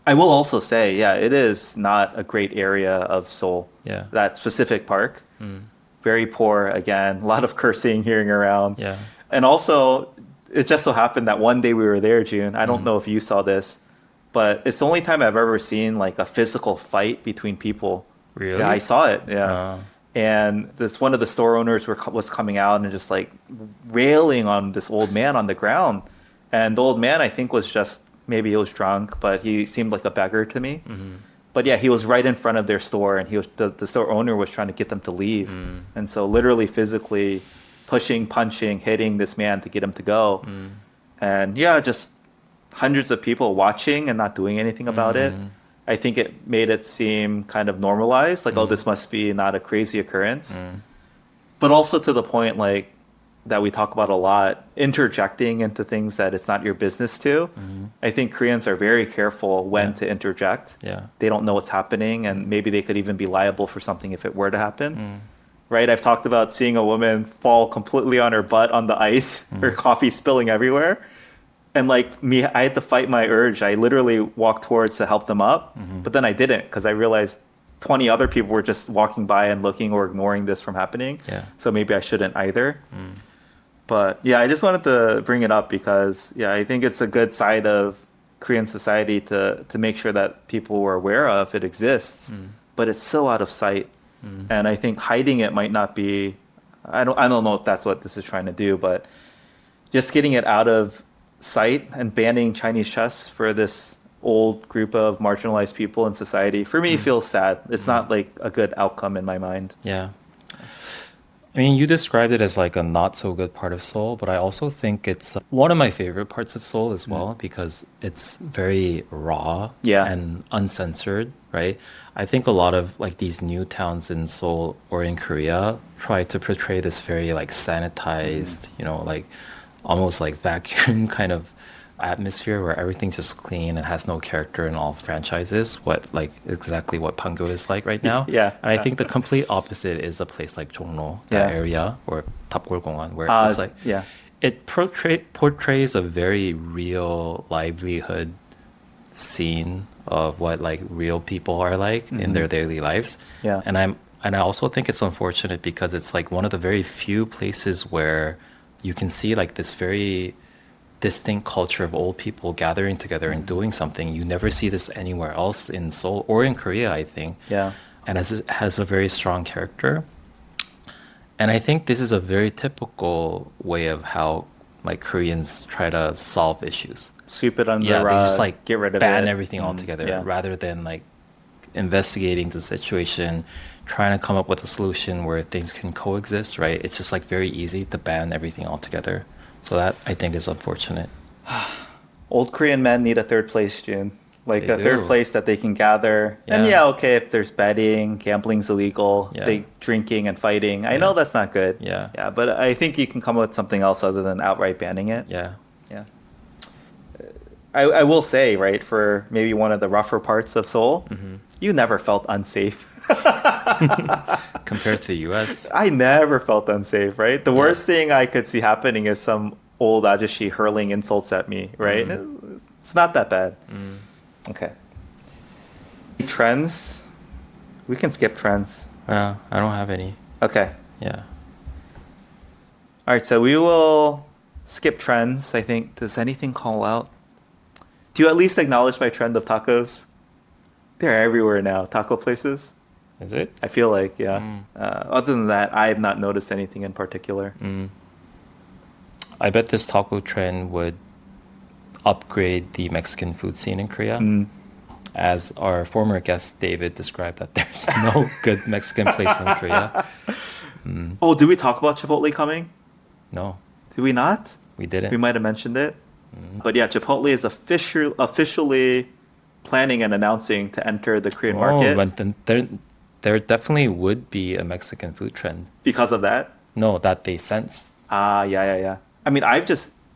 I will also say, yeah, it is not a great area of Seoul. Yeah. That specific park. Very poor, again, a lot of cursing hearing around. Yeah. And also, it just so happened that one day we were there, June. I don't know if you saw this, but it's the only time I've ever seen like a physical fight between people. Really? Yeah, I saw it. Yeah. Oh. And this one of the store owners was coming out and just like railing on this old man on the ground. And the old man, I think, was just maybe he was drunk, but he seemed like a beggar to me. But yeah, he was right in front of their store, and the store owner was trying to get them to leave. And so literally physically pushing, punching, hitting this man to get him to go. And yeah, just hundreds of people watching and not doing anything about it. I think it made it seem kind of normalized, like, oh, this must be not a crazy occurrence. But also to the point, like, that we talk about a lot, interjecting into things that it's not your business to. I think Koreans are very careful when to interject. Yeah. They don't know what's happening, and maybe they could even be liable for something if it were to happen. Right? I've talked about seeing a woman fall completely on her butt on the ice, her coffee spilling everywhere. And like me, I had to fight my urge. I literally walked towards to help them up, but then I didn't because I realized 20 other people were just walking by and looking or ignoring this from happening. Yeah. So maybe I shouldn't either. But yeah, I just wanted to bring it up because, yeah, I think it's a good side of Korean society to make sure that people were aware of it exists, but it's so out of sight. And I think hiding it might not be, I don't know if that's what this is trying to do, but just getting it out of sight and banning Chinese chess for this old group of marginalized people in society, for me, feels sad. It's not like a good outcome in my mind. Yeah. I mean, you described it as like a not so good part of Seoul, but I also think it's one of my favorite parts of Seoul as well because it's very raw and uncensored, right? I think a lot of like these new towns in Seoul or in Korea try to portray this very like sanitized, you know, like almost like vacuum kind of atmosphere where everything's just clean and has no character in all franchises, exactly what Pagoda is like right now. Yeah. And I think the complete opposite is a place like Jongno, that area, or Tapgol Park, where it's like, it portrays a very real livelihood scene of what like real people are like in their daily lives. Yeah. And I also think it's unfortunate because it's like one of the very few places where you can see like this very distinct culture of old people gathering together and doing something. You never see this anywhere else in Seoul or in Korea, I think. Yeah. And it has a very strong character. And I think this is a very typical way of how like Koreans try to solve issues. Sweep it under the They rug, just like get rid of ban it. everything altogether rather than like investigating the situation, trying to come up with a solution where things can coexist, right? It's just like very easy to ban everything altogether. So that I think is unfortunate. Old Korean men need a third place, June. Like They a third do. place that they can gather. And okay, if there's betting, gambling's illegal, they drinking and fighting. I know that's not good. Yeah. Yeah, but I think you can come up with something else other than outright banning it. Yeah. Yeah. I will say, right, for maybe one of the rougher parts of Seoul, you never felt unsafe. Compared to the US. I never felt unsafe, right? The worst thing I could see happening is some old ajashi hurling insults at me, right? It's not that bad. Okay. Trends? We can skip trends. Yeah, I don't have any. Okay. Yeah. All right, so we will skip trends. I think, does anything call out? Do you at least acknowledge my trend of tacos? They're everywhere now, taco places. Is it? I feel like, yeah. Other than that, I have not noticed anything in particular. I bet this taco trend would upgrade the Mexican food scene in Korea. As our former guest David described, that there's no good Mexican place in Korea. Oh, did we talk about Chipotle coming? No, Did we not? we didn't. We might have mentioned it. But yeah, Chipotle is officially planning and announcing to enter the Korean market but then there definitely would be a Mexican food trend. because of that. No, that they sense. Yeah. I mean,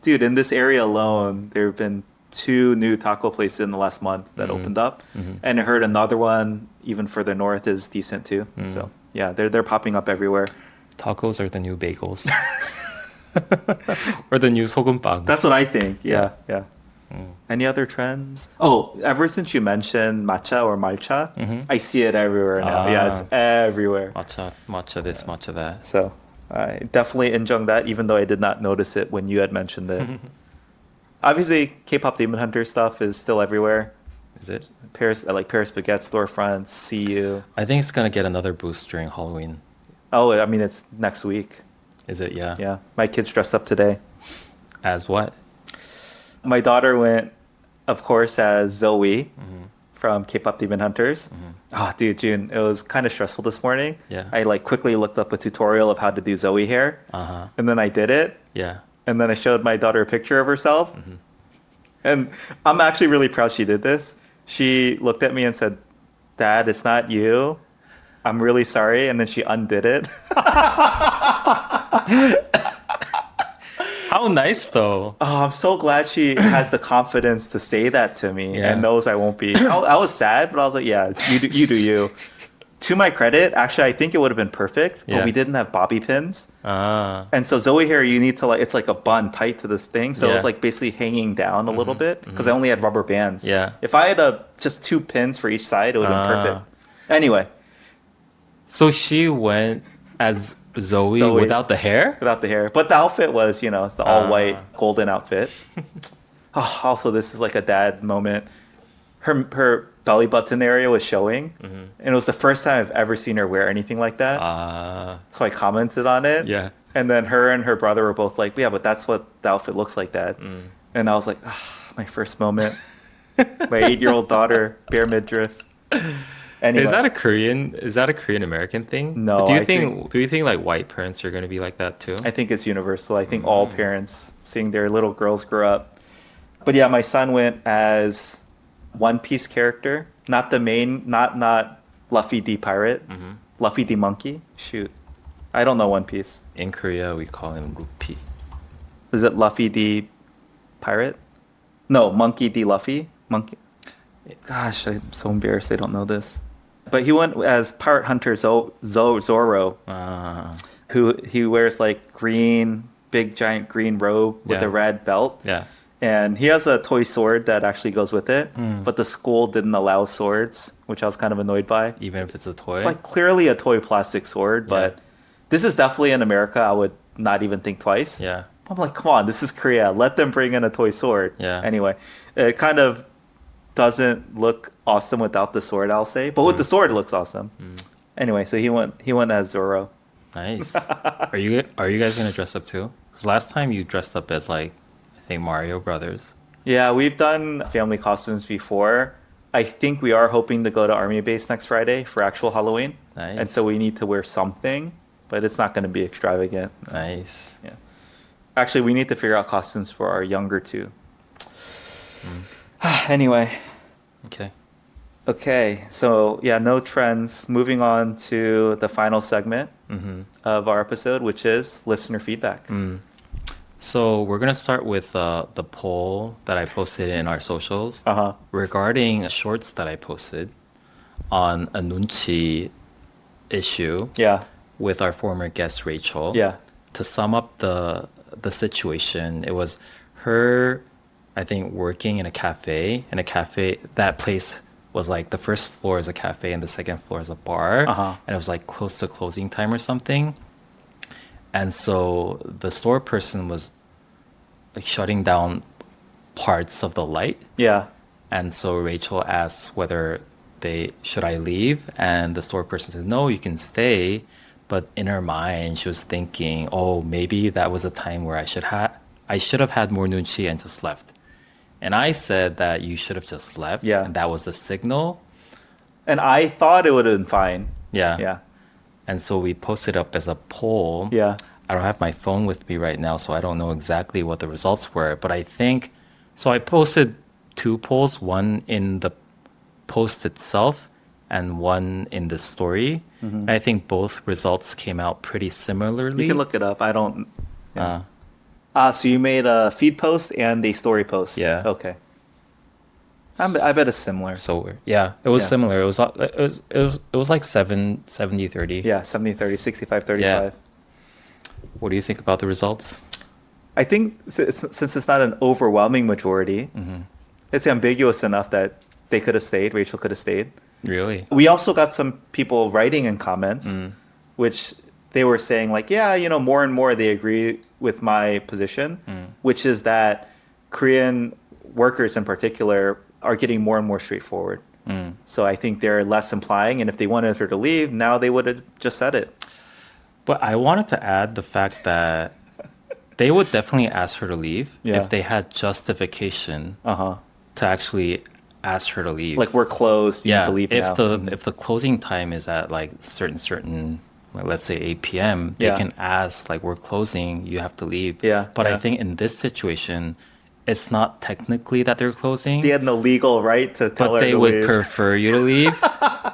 dude, in this area alone, there have been 2 new taco places in the last month that opened up. And I heard another one even further north is decent too. So yeah, they're popping up everywhere. Tacos are the new bagels. Or the new 소금빵. That's what I think. Yeah. Any other trends? Oh, ever since you mentioned matcha or malcha, I see it everywhere now. Yeah, it's everywhere. matcha this, matcha that. So I definitely injung that, even though I did not notice it when you had mentioned it. Obviously, K-pop Demon Hunter stuff is still everywhere. Is it? Paris Baguette storefronts, CU. I think it's gonna get another boost during Halloween. Oh, I mean, it's next week. Is it? Yeah. Yeah, my kids dressed up today. As what? My daughter went, of course, as Zoe from K-pop Demon Hunters. Oh, dude, June, it was kind of stressful this morning. Yeah. I quickly looked up a tutorial of how to do Zoe hair, and then I did it. Yeah. And then I showed my daughter a picture of herself. And I'm actually really proud she did this. She looked at me and said, "Dad, it's not you. I'm really sorry." And then she undid it. How nice though. Oh, I'm so glad she has the confidence to say that to me Yeah. and knows I won't be. I was sad, but I was like, yeah, you do you. To my credit, actually, I think it would have been perfect, but Yeah. we didn't have bobby pins. Ah. And so Zoe hair, you need to it's like a bun tight to this thing. So Yeah. it's like basically hanging down a little bit because I only had rubber bands. Yeah. If I had just 2 pins for each side, it would have been perfect. Anyway, So she went as Zoe, Zoe. without the hair? without the hair. But the outfit was, it's the all white golden outfit. Also, this is like a dad moment. Her belly button area was showing. And it was the first time I've ever seen her wear anything like that. So I commented on it. Yeah. And then her and her brother were both like, yeah, but that's what the outfit looks like, Dad. And I was like, my first moment. My 8-year-old daughter, bare midriff. Anyway. Is that a Korean American thing? No, Do you I think like white parents are gonna be like that too? I think it's universal. I think all parents seeing their little girls grow up. But yeah, my son went as One Piece character, not the main, not Luffy the pirate, Luffy the monkey. Shoot, I don't know One Piece. In Korea, we call him Luffy. Is it Luffy the pirate? No, Monkey the Luffy. Monkey. Gosh, I'm so embarrassed. I don't know this. But he went as Pirate Hunter Zoro, who he wears like big giant green robe with Yeah. a red belt. Yeah. And he has a toy sword that actually goes with it. But the school didn't allow swords, which I was kind of annoyed by. Even if it's a toy. It's like clearly a toy plastic sword, but this is definitely in America. I would not even think twice. Yeah. I'm like, come on, this is Korea. Let them bring in a toy sword. Yeah. Anyway, it kind of doesn't look awesome without the sword, I'll say. But with the sword, it looks awesome. Anyway, so he went as Zoro. Nice. Are you guys gonna dress up too? Because last time you dressed up as like, I think Mario Brothers. Yeah, we've done family costumes before. I think we are hoping to go to Army Base next Friday for actual Halloween. Nice. And so we need to wear something, but it's not going to be extravagant. Nice. Yeah. Actually, we need to figure out costumes for our younger two. Anyway. Okay, so yeah, no trends. Moving on to the final segment of our episode, which is listener feedback. So we're gonna start with the poll that I posted in our socials Uh-huh. regarding shorts that I posted on a nunchi issue Yeah, with our former guest Rachel. yeah. To sum up the situation, it was her, I think, working in a cafe. That place was like the first floor is a cafe and the second floor is a bar. And it was like close to closing time or something. And so the store person was like shutting down parts of the light. Yeah. And so Rachel asks whether should I leave? And the store person says, no, you can stay. But in her mind, she was thinking, oh, maybe that was a time where I should have had more nunchi and just left. And I said that you should have just left. Yeah. And that was the signal. And I thought it would have been fine. Yeah. Yeah. And so we posted up as a poll. Yeah. I don't have my phone with me right now, so I don't know exactly what the results were. But I think, so I posted 2 polls, one in the post itself and one in the story. And I think both results came out pretty similarly. You can look it up. I don't. Yeah. So you made a feed post and a story post. Yeah. Okay. I bet it's similar. So yeah, it was Yeah. similar. It was like 70-30. Yeah, 70-30, 65-35. Yeah. What do you think about the results? I think since it's not an overwhelming majority, it's ambiguous enough that they could have stayed. Rachel could have stayed. Really? We also got some people writing in comments, which they were saying like, yeah, more and more they agree with my position, which is that Korean workers in particular are getting more and more straightforward. So I think they're less implying, and if they wanted her to leave, now they would have just said it. But I wanted to add the fact that they would definitely ask her to leave if they had justification to actually ask her to leave. Like, we're closed, you need to leave if now. if the closing time is at like certain like, let's say 8 p.m., they can ask like, we're closing, you have to leave. Yeah, But yeah. I think in this situation, it's not technically that they're closing. They had no legal right to tell but her they to would leave. prefer you to leave,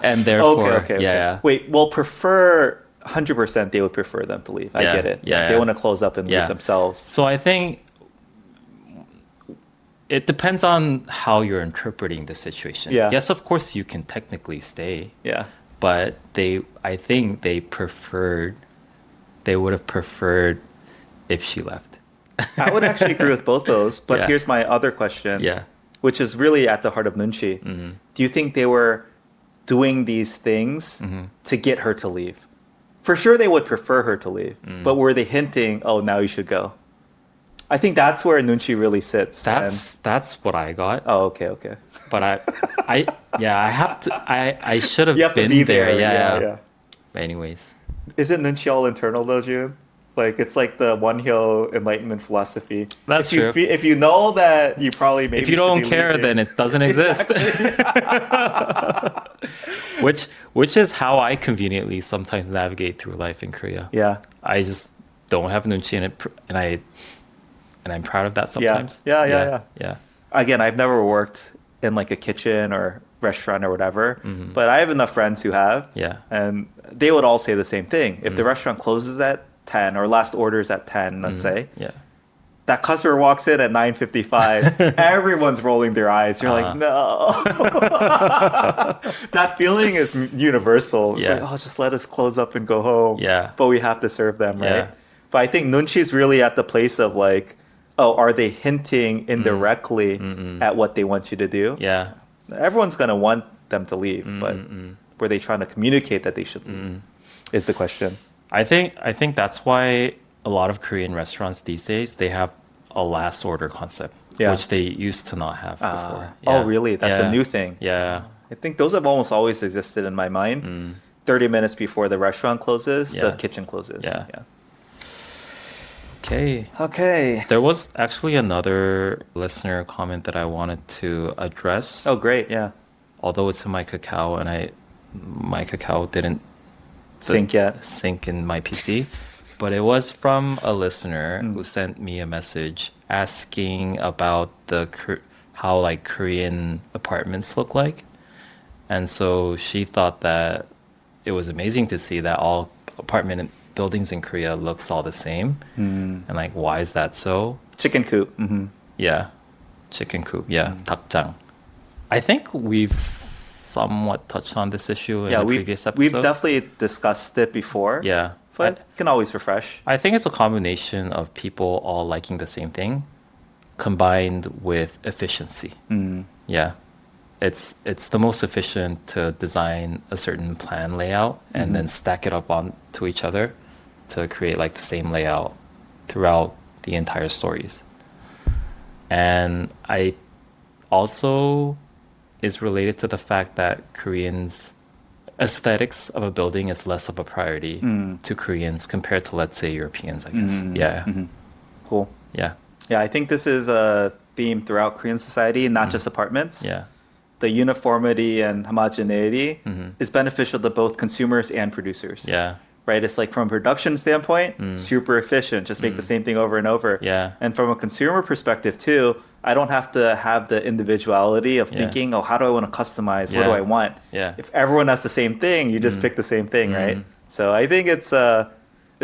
and therefore, Okay. yeah. Wait, well, prefer 100%. They would prefer them to leave. I Yeah, get it. yeah, They yeah. want to close up and Yeah. leave themselves. So I think it depends on how you're interpreting the situation. Yeah. Yes, of course, you can technically stay, Yeah. but I think they would have preferred if she left. I would actually agree with both those. But Yeah. here's my other question, Yeah. which is really at the heart of nunchi. Do you think they were doing these things to get her to leave? For sure, they would prefer her to leave. But were they hinting, oh, now you should go? I think that's where nunchi really sits. That's what I got. Oh, okay. But I have to. I should have You have been to be there. there. Yeah. Anyways, Isn't nunchi all internal though, Jun? Like, it's like the One-Hyo Enlightenment philosophy. That's if true. If you know that you probably maybe if you should don't be care, leaving. then it doesn't exist. which is how I conveniently sometimes navigate through life in Korea. Yeah. I just don't have nunchi in it, and I'm proud of that Yeah. sometimes. Yeah. Again, I've never worked in like a kitchen or restaurant or whatever, but I have enough friends who have. Yeah. And they would all say the same thing. If the restaurant closes at 10 or last orders at 10, let's say, Yeah. that customer walks in at 9:55, everyone's rolling their eyes. You're like, no. That feeling is universal. It's Yeah. like, oh, just let us close up and go home. Yeah. But we have to serve them, right? Yeah. But I think nunchi is really at the place of like, oh, are they hinting indirectly at what they want you to do? Yeah. Everyone's going to want them to leave, but were they trying to communicate that they should leave is the question. I think that's why a lot of Korean restaurants these days, they have a last order concept, Yeah. which they used to not have before. Oh, really? That's Yeah. a new thing. Yeah. I think those have almost always existed in my mind. 30 minutes before the restaurant closes, the Yeah. kitchen closes. Yeah. Okay. Okay. There was actually another listener comment that I wanted to address. Oh, great. Yeah. Although it's in my Kakao and my Kakao didn't Sync yet. sync in my PC. But it was from a listener who sent me a message asking about how like Korean apartments look like. And so she thought that it was amazing to see that all apartment buildings in Korea looks all the same. And like, why is that so? Chicken coop. Yeah. Chicken coop. Yeah. 닭장. I think we've somewhat touched on this issue in Yeah, the we've previous episode. we've definitely discussed it before. Yeah. But can always refresh. I think it's a combination of people all liking the same thing combined with efficiency. Yeah. It's the most efficient to design a certain plan layout and then stack it up onto each other to create like the same layout throughout the entire stories. And I also is related to the fact that Koreans aesthetics of a building is less of a priority to Koreans compared to, let's say, Europeans, I guess. Yeah. Cool. Yeah. Yeah, I think this is a theme throughout Korean society, not just apartments. Yeah. The uniformity and homogeneity is beneficial to both consumers and producers. Yeah. Right? It's like from a production standpoint, super efficient. Just make the same thing over and over. Yeah. And from a consumer perspective too, I don't have to have the individuality of thinking, oh, how do I want to customize? What do Yeah. I want? Yeah. If everyone has the same thing, you just pick the same thing, right? So I think it's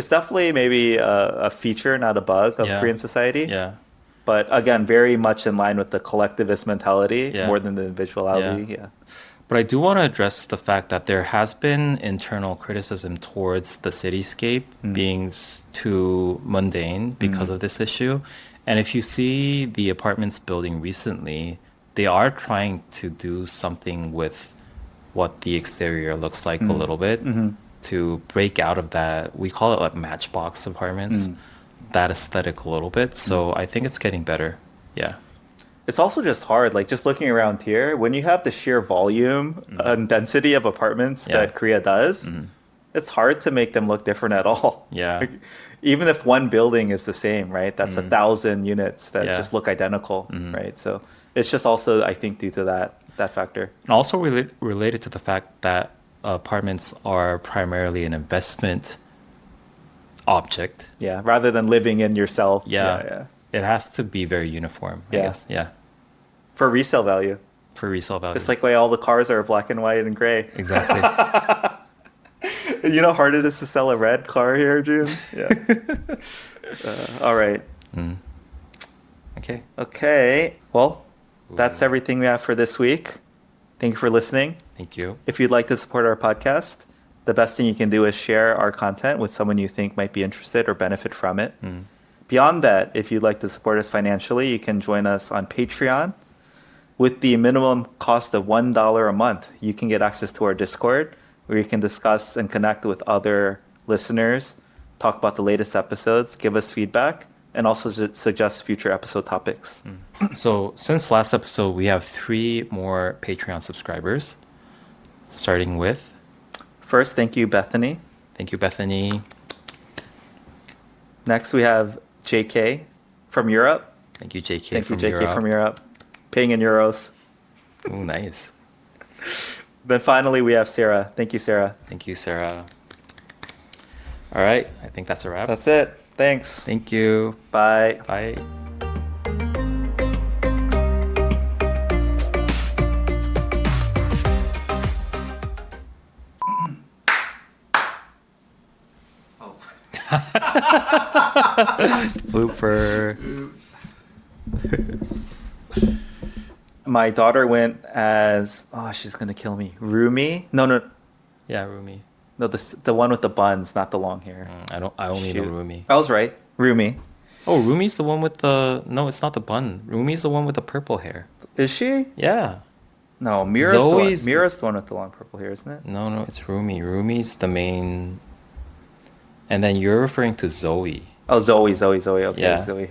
definitely maybe a feature, not a bug of Yeah. Korean society. Yeah. But again, very much in line with the collectivist mentality Yeah. more than the individuality. Yeah. But I do want to address the fact that there has been internal criticism towards the cityscape being too mundane because of this issue. And if you see the apartments building recently, they are trying to do something with what the exterior looks like a little bit to break out of that. We call it like matchbox apartments, that aesthetic a little bit. So I think it's getting better. Yeah. It's also just hard, like just looking around here, when you have the sheer volume and density of apartments that Korea does, it's hard to make them look different at all. Yeah. Like, even if one building is the same, right? That's 1,000 units that Yeah. just look identical, right? So it's just also, I think, due to that factor. And also related to the fact that apartments are primarily an investment object. Yeah, rather than living in yourself. Yeah. It has to be very uniform, I Yeah. guess. Yeah. For resale value. For resale value. Just like why all the cars are black and white and gray. Exactly. You know how hard it is to sell a red car here, June? Yeah. All right. Okay. Okay. Well, that's everything we have for this week. Thank you for listening. Thank you. If you'd like to support our podcast, the best thing you can do is share our content with someone you think might be interested or benefit from it. Beyond that, if you'd like to support us financially, you can join us on Patreon. With the minimum cost of $1 a month, you can get access to our Discord, where you can discuss and connect with other listeners, talk about the latest episodes, give us feedback, and also suggest future episode topics. So since last episode, we have 3 more Patreon subscribers, starting with, First, thank you, Bethany. thank you, Bethany. Next, we have JK from Europe. Thank you, JK Thank you, from JK Europe. from Europe. Paying in euros. Ooh, nice. Then finally, we have Sarah. Thank you, Sarah. Thank you, Sarah. All right. I think that's a wrap. That's it. Thanks. Thank you. Bye. Bye. Blooper. My daughter went as, oh, she's gonna kill me. Rumi? No, Yeah, Rumi. the one with the buns, not the long hair. I only know Shoot. Rumi. I was right. Rumi. Oh, Rumi's the one with the no, it's not the bun. Rumi's the one with the purple hair. Is she? Yeah. No, Mira's Zoe's- the one with the long purple hair, isn't it? No, it's Rumi. Rumi's the main. And then you're referring to Zoe. Oh, Zoe. Okay, Yeah. Zoe here.